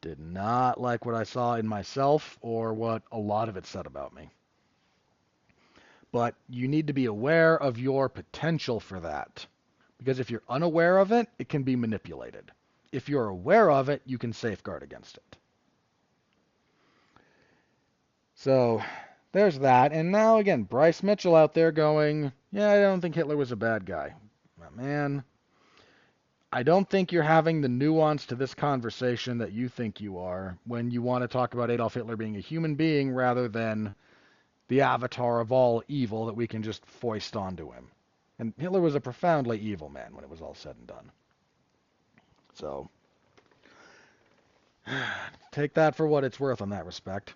Did not like what I saw in myself or what a lot of it said about me. But you need to be aware of your potential for that. Because if you're unaware of it, it can be manipulated. If you're aware of it, you can safeguard against it. So there's that. And now again, Bryce Mitchell out there going, yeah, I don't think Hitler was a bad guy. Man, I don't think you're having the nuance to this conversation that you think you are when you want to talk about Adolf Hitler being a human being rather than the avatar of all evil that we can just foist onto him. And Hitler was a profoundly evil man when it was all said and done. So, take that for what it's worth on that respect.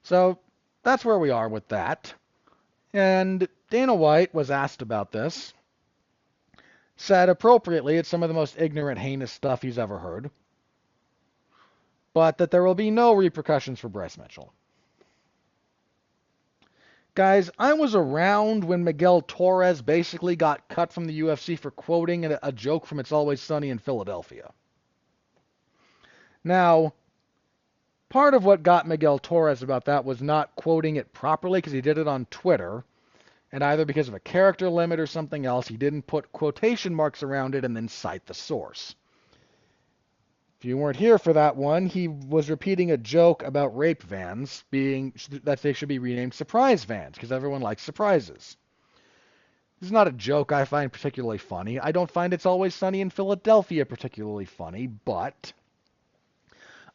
So, that's where we are with that. And Dana White was asked about this. Said appropriately it's some of the most ignorant, heinous stuff he's ever heard. But that there will be no repercussions for Bryce Mitchell. Guys, I was around when Miguel Torres basically got cut from the UFC for quoting a joke from It's Always Sunny in Philadelphia. Now, part of what got Miguel Torres about that was not quoting it properly because he did it on Twitter, and either because of a character limit or something else, he didn't put quotation marks around it and then cite the source. If you weren't here for that one, he was repeating a joke about rape vans being that they should be renamed surprise vans because everyone likes surprises. This is not a joke I find particularly funny. I don't find It's Always Sunny in Philadelphia particularly funny, but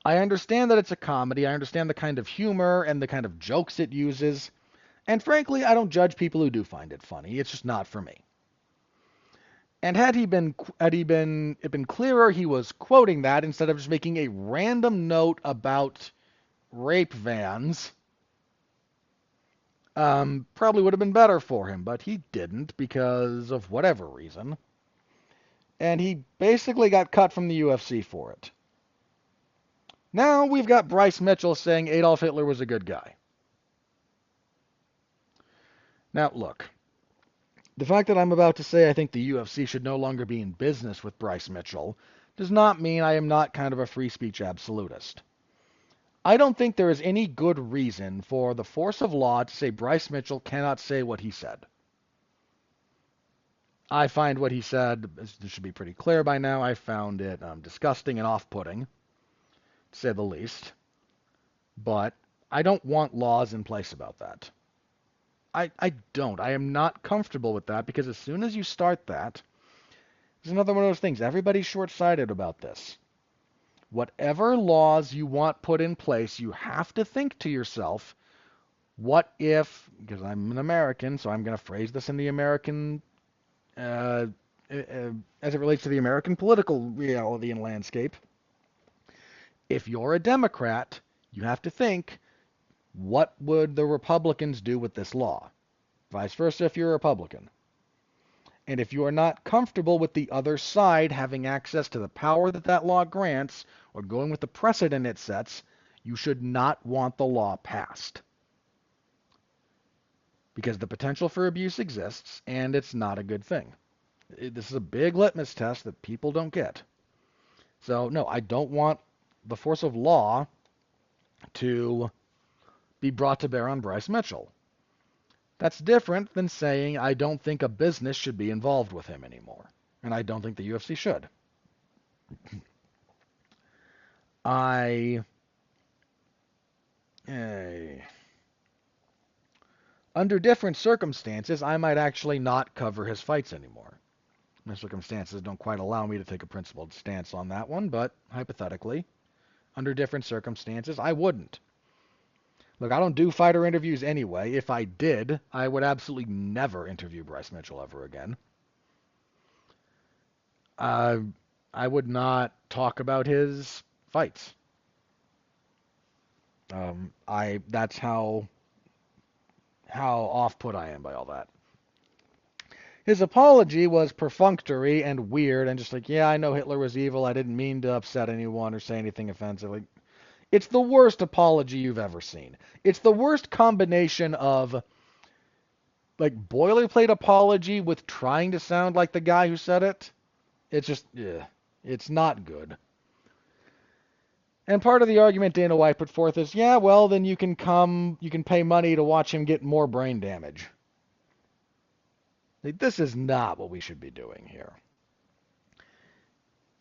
I understand that it's a comedy. I understand the kind of humor and the kind of jokes it uses. And frankly, I don't judge people who do find it funny. It's just not for me. And had it been clearer, he was quoting that instead of just making a random note about rape vans. Probably would have been better for him, but he didn't because of whatever reason. And he basically got cut from the UFC for it. Now we've got Bryce Mitchell saying Adolf Hitler was a good guy. Now look, the fact that I'm about to say I think the UFC should no longer be in business with Bryce Mitchell does not mean I am not kind of a free speech absolutist. I don't think there is any good reason for the force of law to say Bryce Mitchell cannot say what he said. I find what he said, this should be pretty clear by now, I found it disgusting and off-putting, to say the least. But I don't want laws in place about that. I don't. I am not comfortable with that because as soon as you start that, it's another one of those things. Everybody's short-sighted about this. Whatever laws you want put in place, you have to think to yourself, what if, because I'm an American, so I'm going to phrase this in the American, as it relates to the American political reality and landscape. If you're a Democrat, you have to think, what would the Republicans do with this law? Vice versa if you're a Republican. And if you are not comfortable with the other side having access to the power that that law grants, or going with the precedent it sets, you should not want the law passed. Because the potential for abuse exists, and it's not a good thing. This is a big litmus test that people don't get. So, no, I don't want the force of law to be brought to bear on Bryce Mitchell. That's different than saying I don't think a business should be involved with him anymore. And I don't think the UFC should. Under different circumstances, I might actually not cover his fights anymore. My circumstances don't quite allow me to take a principled stance on that one, but hypothetically, under different circumstances, I wouldn't. Look, I don't do fighter interviews anyway. If I did, I would absolutely never interview Bryce Mitchell ever again. I would not talk about his fights. That's how off-put I am by all that. His apology was perfunctory and weird and just like, yeah, I know Hitler was evil. I didn't mean to upset anyone or say anything offensive. Like, it's the worst apology you've ever seen. It's the worst combination of like boilerplate apology with trying to sound like the guy who said it. It's just, it's not good. And part of the argument Dana White put forth is, yeah, well, then you can pay money to watch him get more brain damage. Like, this is not what we should be doing here.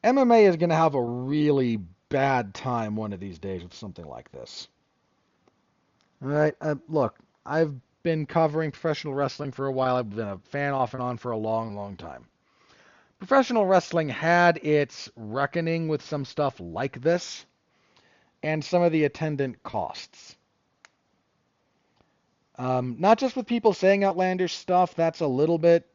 MMA is going to have a really bad time one of these days with something like this. All right, look, I've been covering professional wrestling for a while. I've been a fan off and on for a long, long time. Professional wrestling had its reckoning with some stuff like this and some of the attendant costs. Not just with people saying outlandish stuff, that's a little bit...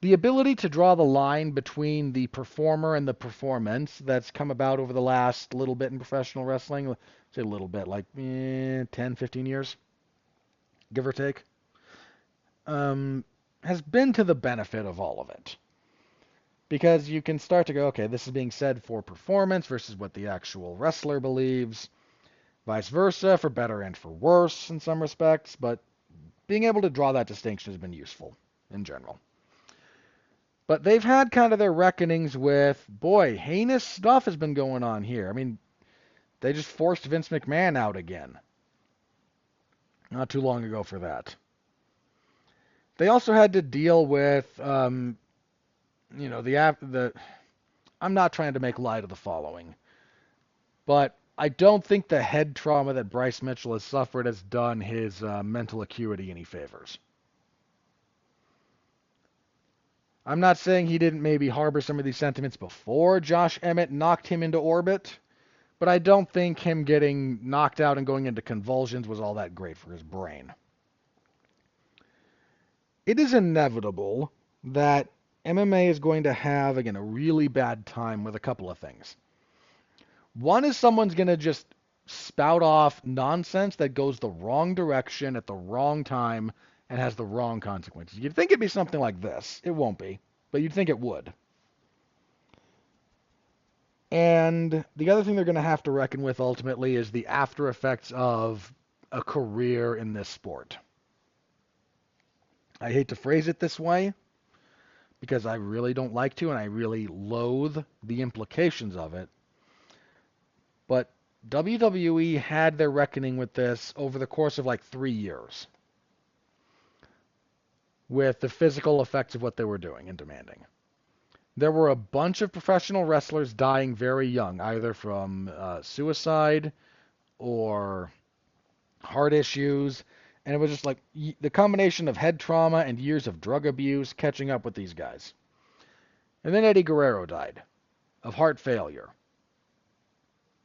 the ability to draw the line between the performer and the performance that's come about over the last little bit in professional wrestling, say a little bit, like 10, 15 years, give or take, has been to the benefit of all of it. Because you can start to go, okay, this is being said for performance versus what the actual wrestler believes, vice versa, for better and for worse in some respects, but being able to draw that distinction has been useful in general. But they've had kind of their reckonings with, boy, heinous stuff has been going on here. I mean, they just forced Vince McMahon out again. Not too long ago for that. They also had to deal with, the. I'm not trying to make light of the following, but I don't think the head trauma that Bryce Mitchell has suffered has done his mental acuity any favors. I'm not saying he didn't maybe harbor some of these sentiments before Josh Emmett knocked him into orbit, but I don't think him getting knocked out and going into convulsions was all that great for his brain. It is inevitable that MMA is going to have, again, a really bad time with a couple of things. One is someone's going to just spout off nonsense that goes the wrong direction at the wrong time and has the wrong consequences. You'd think it'd be something like this. It won't be, but you'd think it would. And the other thing they're going to have to reckon with ultimately is the after effects of a career in this sport. I hate to phrase it this way because I really don't like to and I really loathe the implications of it. But WWE had their reckoning with this over the course of like 3 years with the physical effects of what they were doing and demanding. There were a bunch of professional wrestlers dying very young, either from suicide or heart issues, and it was just like the combination of head trauma and years of drug abuse catching up with these guys. And then Eddie Guerrero died of heart failure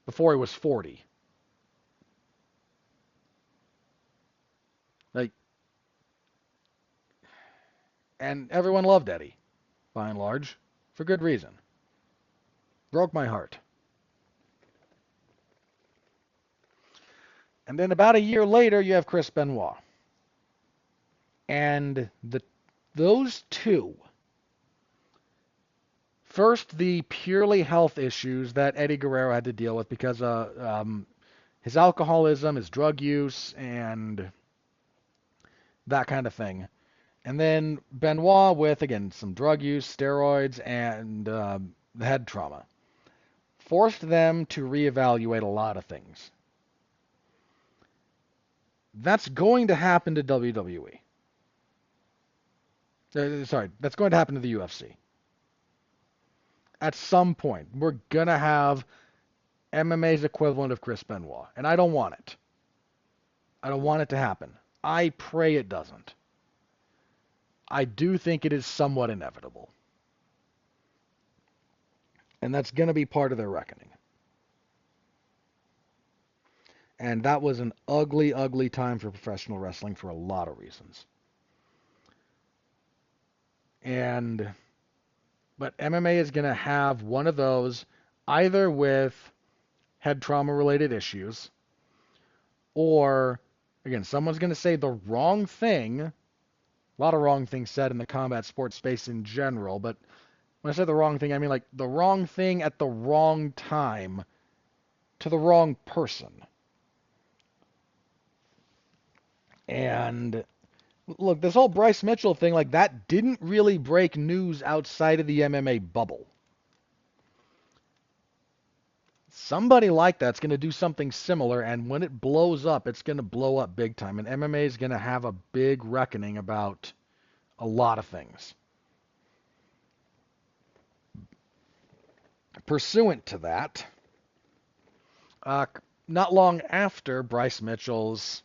before he was 40. Like, and everyone loved Eddie, by and large, for good reason. Broke my heart. And then about a year later, you have Chris Benoit. And those two, first, the purely health issues that Eddie Guerrero had to deal with because his alcoholism, his drug use, and that kind of thing. And then Benoit with, again, some drug use, steroids, and the head trauma. Forced them to reevaluate a lot of things. That's going to happen to WWE. That's going to happen to the UFC. At some point, we're going to have MMA's equivalent of Chris Benoit, and I don't want it. I don't want it to happen. I pray it doesn't. I do think it is somewhat inevitable. And that's going to be part of their reckoning. And that was an ugly, ugly time for professional wrestling for a lot of reasons. But MMA is going to have one of those, either with head trauma related issues, or, again, someone's going to say the wrong thing. A lot of wrong things said in the combat sports space in general, but when I say the wrong thing, I mean like the wrong thing at the wrong time to the wrong person. And look, this whole Bryce Mitchell thing, like that didn't really break news outside of the MMA bubble. Somebody like that's going to do something similar, and when it blows up, it's going to blow up big time. And MMA is going to have a big reckoning about a lot of things. Pursuant to that, not long after Bryce Mitchell's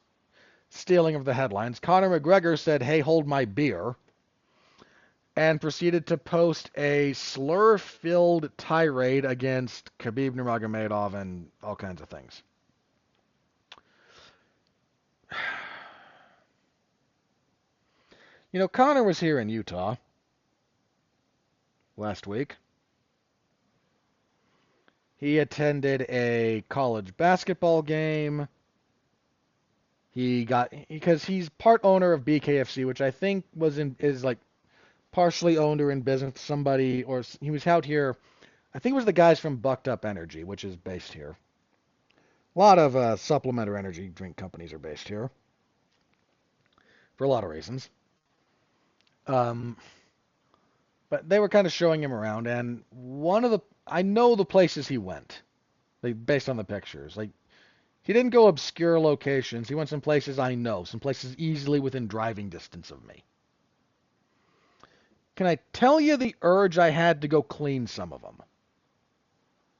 stealing of the headlines, Conor McGregor said, "Hey, hold my beer," and proceeded to post a slur-filled tirade against Khabib Nurmagomedov and all kinds of things. You know, Conor was here in Utah last week. He attended a college basketball game. Because he's part owner of BKFC, which I think is like partially owned or in business with somebody, or he was out here. I think it was the guys from Bucked Up Energy, which is based here. A lot of supplement or energy drink companies are based here for a lot of reasons. But they were kind of showing him around, and I know the places he went, like based on the pictures. Like he didn't go obscure locations. He went some places I know, some places easily within driving distance of me. Can I tell you the urge I had to go clean some of them?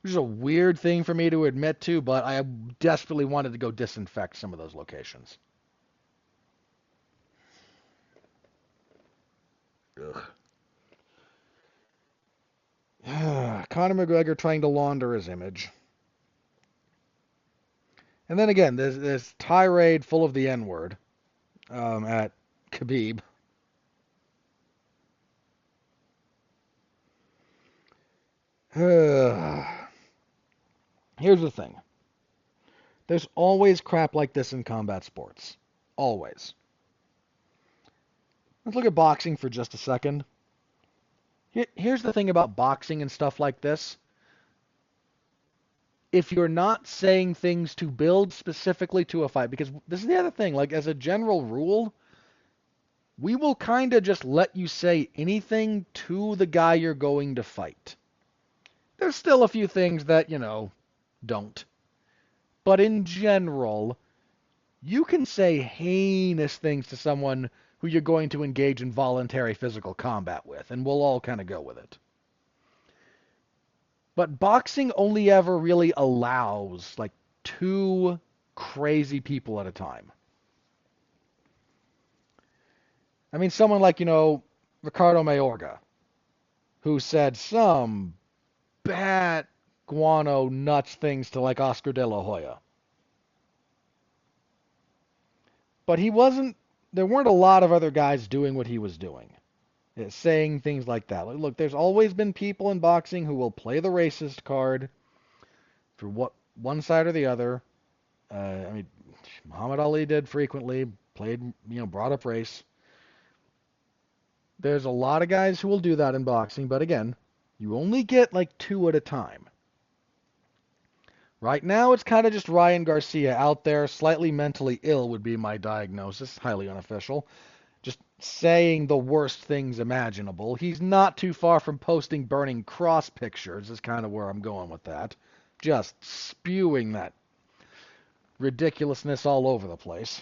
Which is a weird thing for me to admit to, but I desperately wanted to go disinfect some of those locations. Ugh. Conor McGregor trying to launder his image. And then again, there's this tirade full of the N-word at Khabib. Here's the thing. There's always crap like this in combat sports. Always. Let's look at boxing for just a second. Here's the thing about boxing and stuff like this. If you're not saying things to build specifically to a fight, because this is the other thing, like as a general rule, we will kind of just let you say anything to the guy you're going to fight. There's still a few things that, don't. But in general, you can say heinous things to someone who you're going to engage in voluntary physical combat with, and we'll all kind of go with it. But boxing only ever really allows like two crazy people at a time. I mean, someone like, Ricardo Mayorga, who said some bat guano nuts things to like Oscar De La Hoya. But there weren't a lot of other guys doing what he was doing. Saying things like that. Like, look, there's always been people in boxing who will play the racist card for one side or the other. I mean, Muhammad Ali did frequently, brought up race. There's a lot of guys who will do that in boxing, but again, you only get like two at a time. Right now, it's kind of just Ryan Garcia out there, slightly mentally ill would be my diagnosis, highly unofficial. Just saying the worst things imaginable. He's not too far from posting burning cross pictures, is kind of where I'm going with that. Just spewing that ridiculousness all over the place.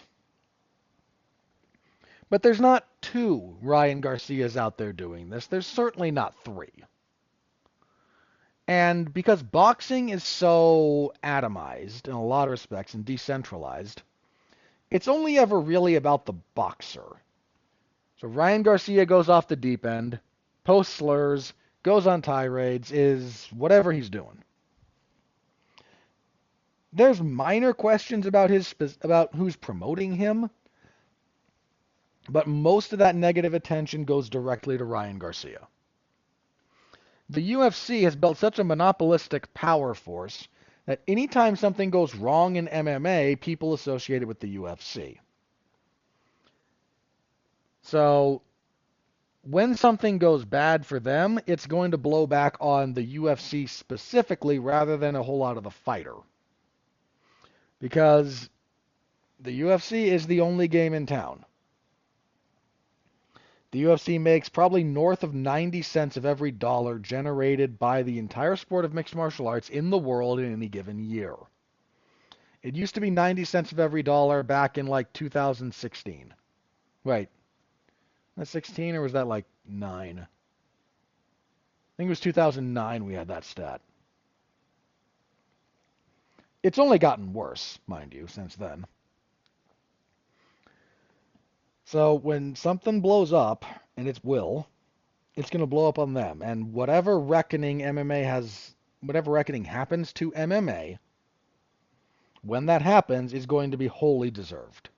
But there's not two Ryan Garcias out there doing this. There's certainly not three. And because boxing is so atomized in a lot of respects and decentralized, it's only ever really about the boxer. So Ryan Garcia goes off the deep end, posts slurs, goes on tirades, is whatever he's doing. There's minor questions about who's promoting him, but most of that negative attention goes directly to Ryan Garcia. The UFC has built such a monopolistic power force that anytime something goes wrong in MMA, people associate it with the UFC. So when something goes bad for them, it's going to blow back on the UFC specifically rather than a whole lot of the fighter. Because the UFC is the only game in town. The UFC makes probably north of 90 cents of every dollar generated by the entire sport of mixed martial arts in the world in any given year. It used to be 90 cents of every dollar back in like 2016. Wait, that's 16 or was that like 9? I think it was 2009 we had that stat. It's only gotten worse, mind you, since then. So when something blows up, and it will, it's going to blow up on them. And whatever reckoning happens to MMA, when that happens, is going to be wholly deserved.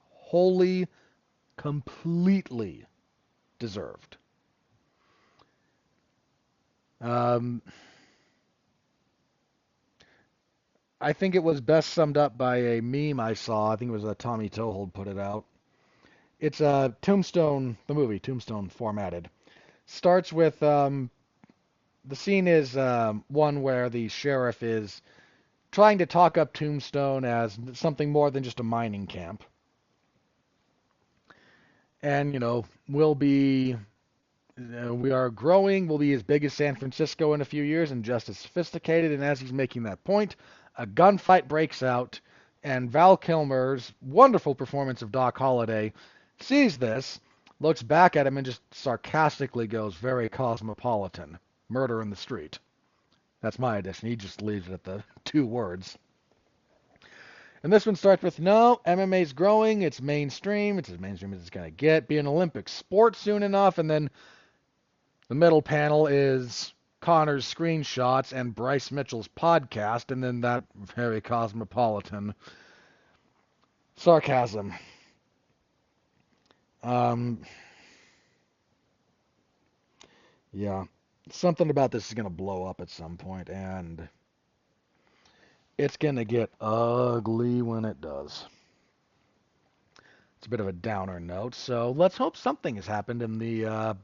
Wholly, completely deserved. I think it was best summed up by a meme I saw. I think it was Tommy Tohold put it out. It's Tombstone, the movie, Tombstone formatted. Starts with, the scene is one where the sheriff is trying to talk up Tombstone as something more than just a mining camp. And, will be We are growing. We'll be as big as San Francisco in a few years and just as sophisticated. And as he's making that point, a gunfight breaks out, and Val Kilmer's wonderful performance of Doc Holliday sees this, looks back at him, and just sarcastically goes, "Very cosmopolitan. Murder in the street." That's my addition. He just leaves it at the two words. And this one starts with, no, MMA's growing, it's mainstream, it's as mainstream as it's going to get, be an Olympic sport soon enough, and then the middle panel is Connor's screenshots and Bryce Mitchell's podcast, and then that very cosmopolitan sarcasm. Yeah, something about this is going to blow up at some point, and it's going to get ugly when it does. It's a bit of a downer note, so let's hope something has happened in the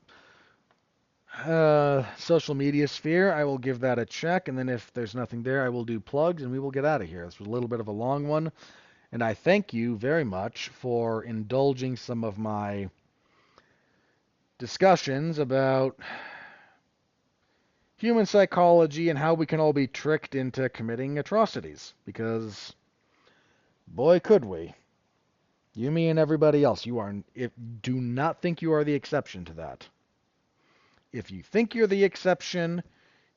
social media sphere. I will give that a check, and then if there's nothing there, I will do plugs, and we will get out of here. This was a little bit of a long one, and I thank you very much for indulging some of my discussions about human psychology and how we can all be tricked into committing atrocities, because boy, could we. You, me, and everybody else. Do not think you are the exception to that. If you think you're the exception,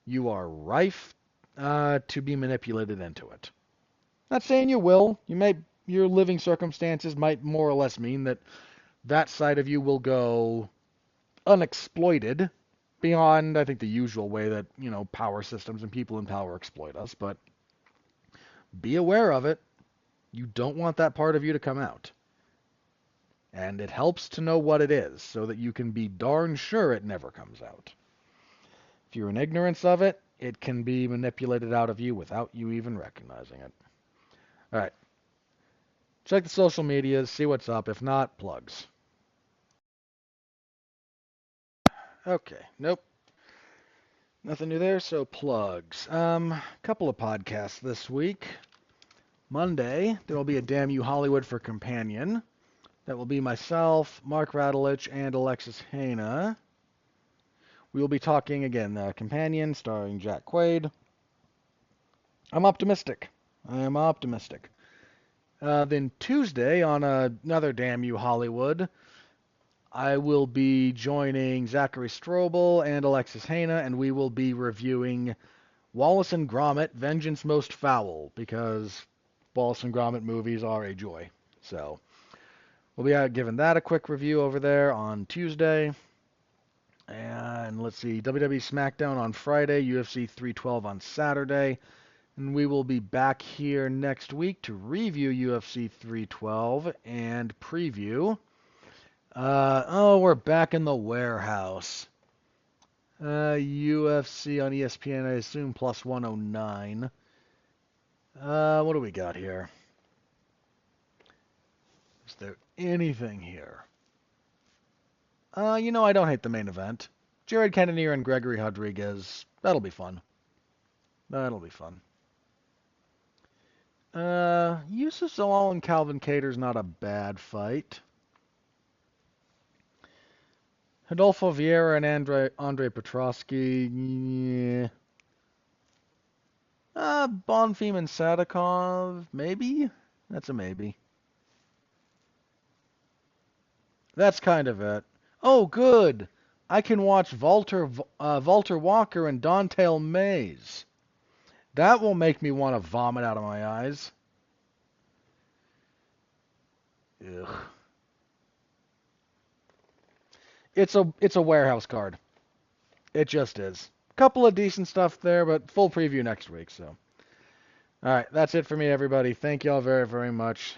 you are rife to be manipulated into it. Not saying you will. Your living circumstances might more or less mean that side of you will go unexploited beyond, I think, the usual way that, power systems and people in power exploit us. But be aware of it. You don't want that part of you to come out. And it helps to know what it is so that you can be darn sure it never comes out. If you're in ignorance of it, it can be manipulated out of you without you even recognizing it. All right. Check the social medias, see what's up. If not, plugs. Okay. Nope. Nothing new there, so plugs. Couple of podcasts this week. Monday, there will be a Damn You Hollywood for Companion. That will be myself, Mark Radulich, and Alexis Haina. We will be talking again, Companion, starring Jack Quaid. I'm optimistic. Then Tuesday, on another Damn You Hollywood, I will be joining Zachary Strobel and Alexis Haina, and we will be reviewing Wallace and Gromit, Vengeance Most Foul, because Wallace and Gromit movies are a joy. So we'll be giving that a quick review over there on Tuesday. And let's see, WWE SmackDown on Friday, UFC 312 on Saturday. And we will be back here next week to review UFC 312 and preview. We're back in the warehouse. UFC on ESPN, I assume, plus 109. What do we got here? Is there anything here? I don't hate the main event. Jared Cannonier and Gregory Rodriguez. That'll be fun. Yusuf Zalal and Calvin Cater's not a bad fight. Adolfo Vieira and Andre Petroski. Yeah. Bonfim and Sadikov. Maybe? That's a maybe. That's kind of it. Oh, good. I can watch Walter Walker and Don'Tale Mays. That will make me want to vomit out of my eyes. Ugh. It's a warehouse card. It just is. Couple of decent stuff there, but full preview next week. So, all right, that's it for me, everybody. Thank y'all very, very much.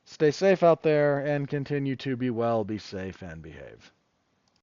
Stay safe out there and continue to be well, be safe, and behave.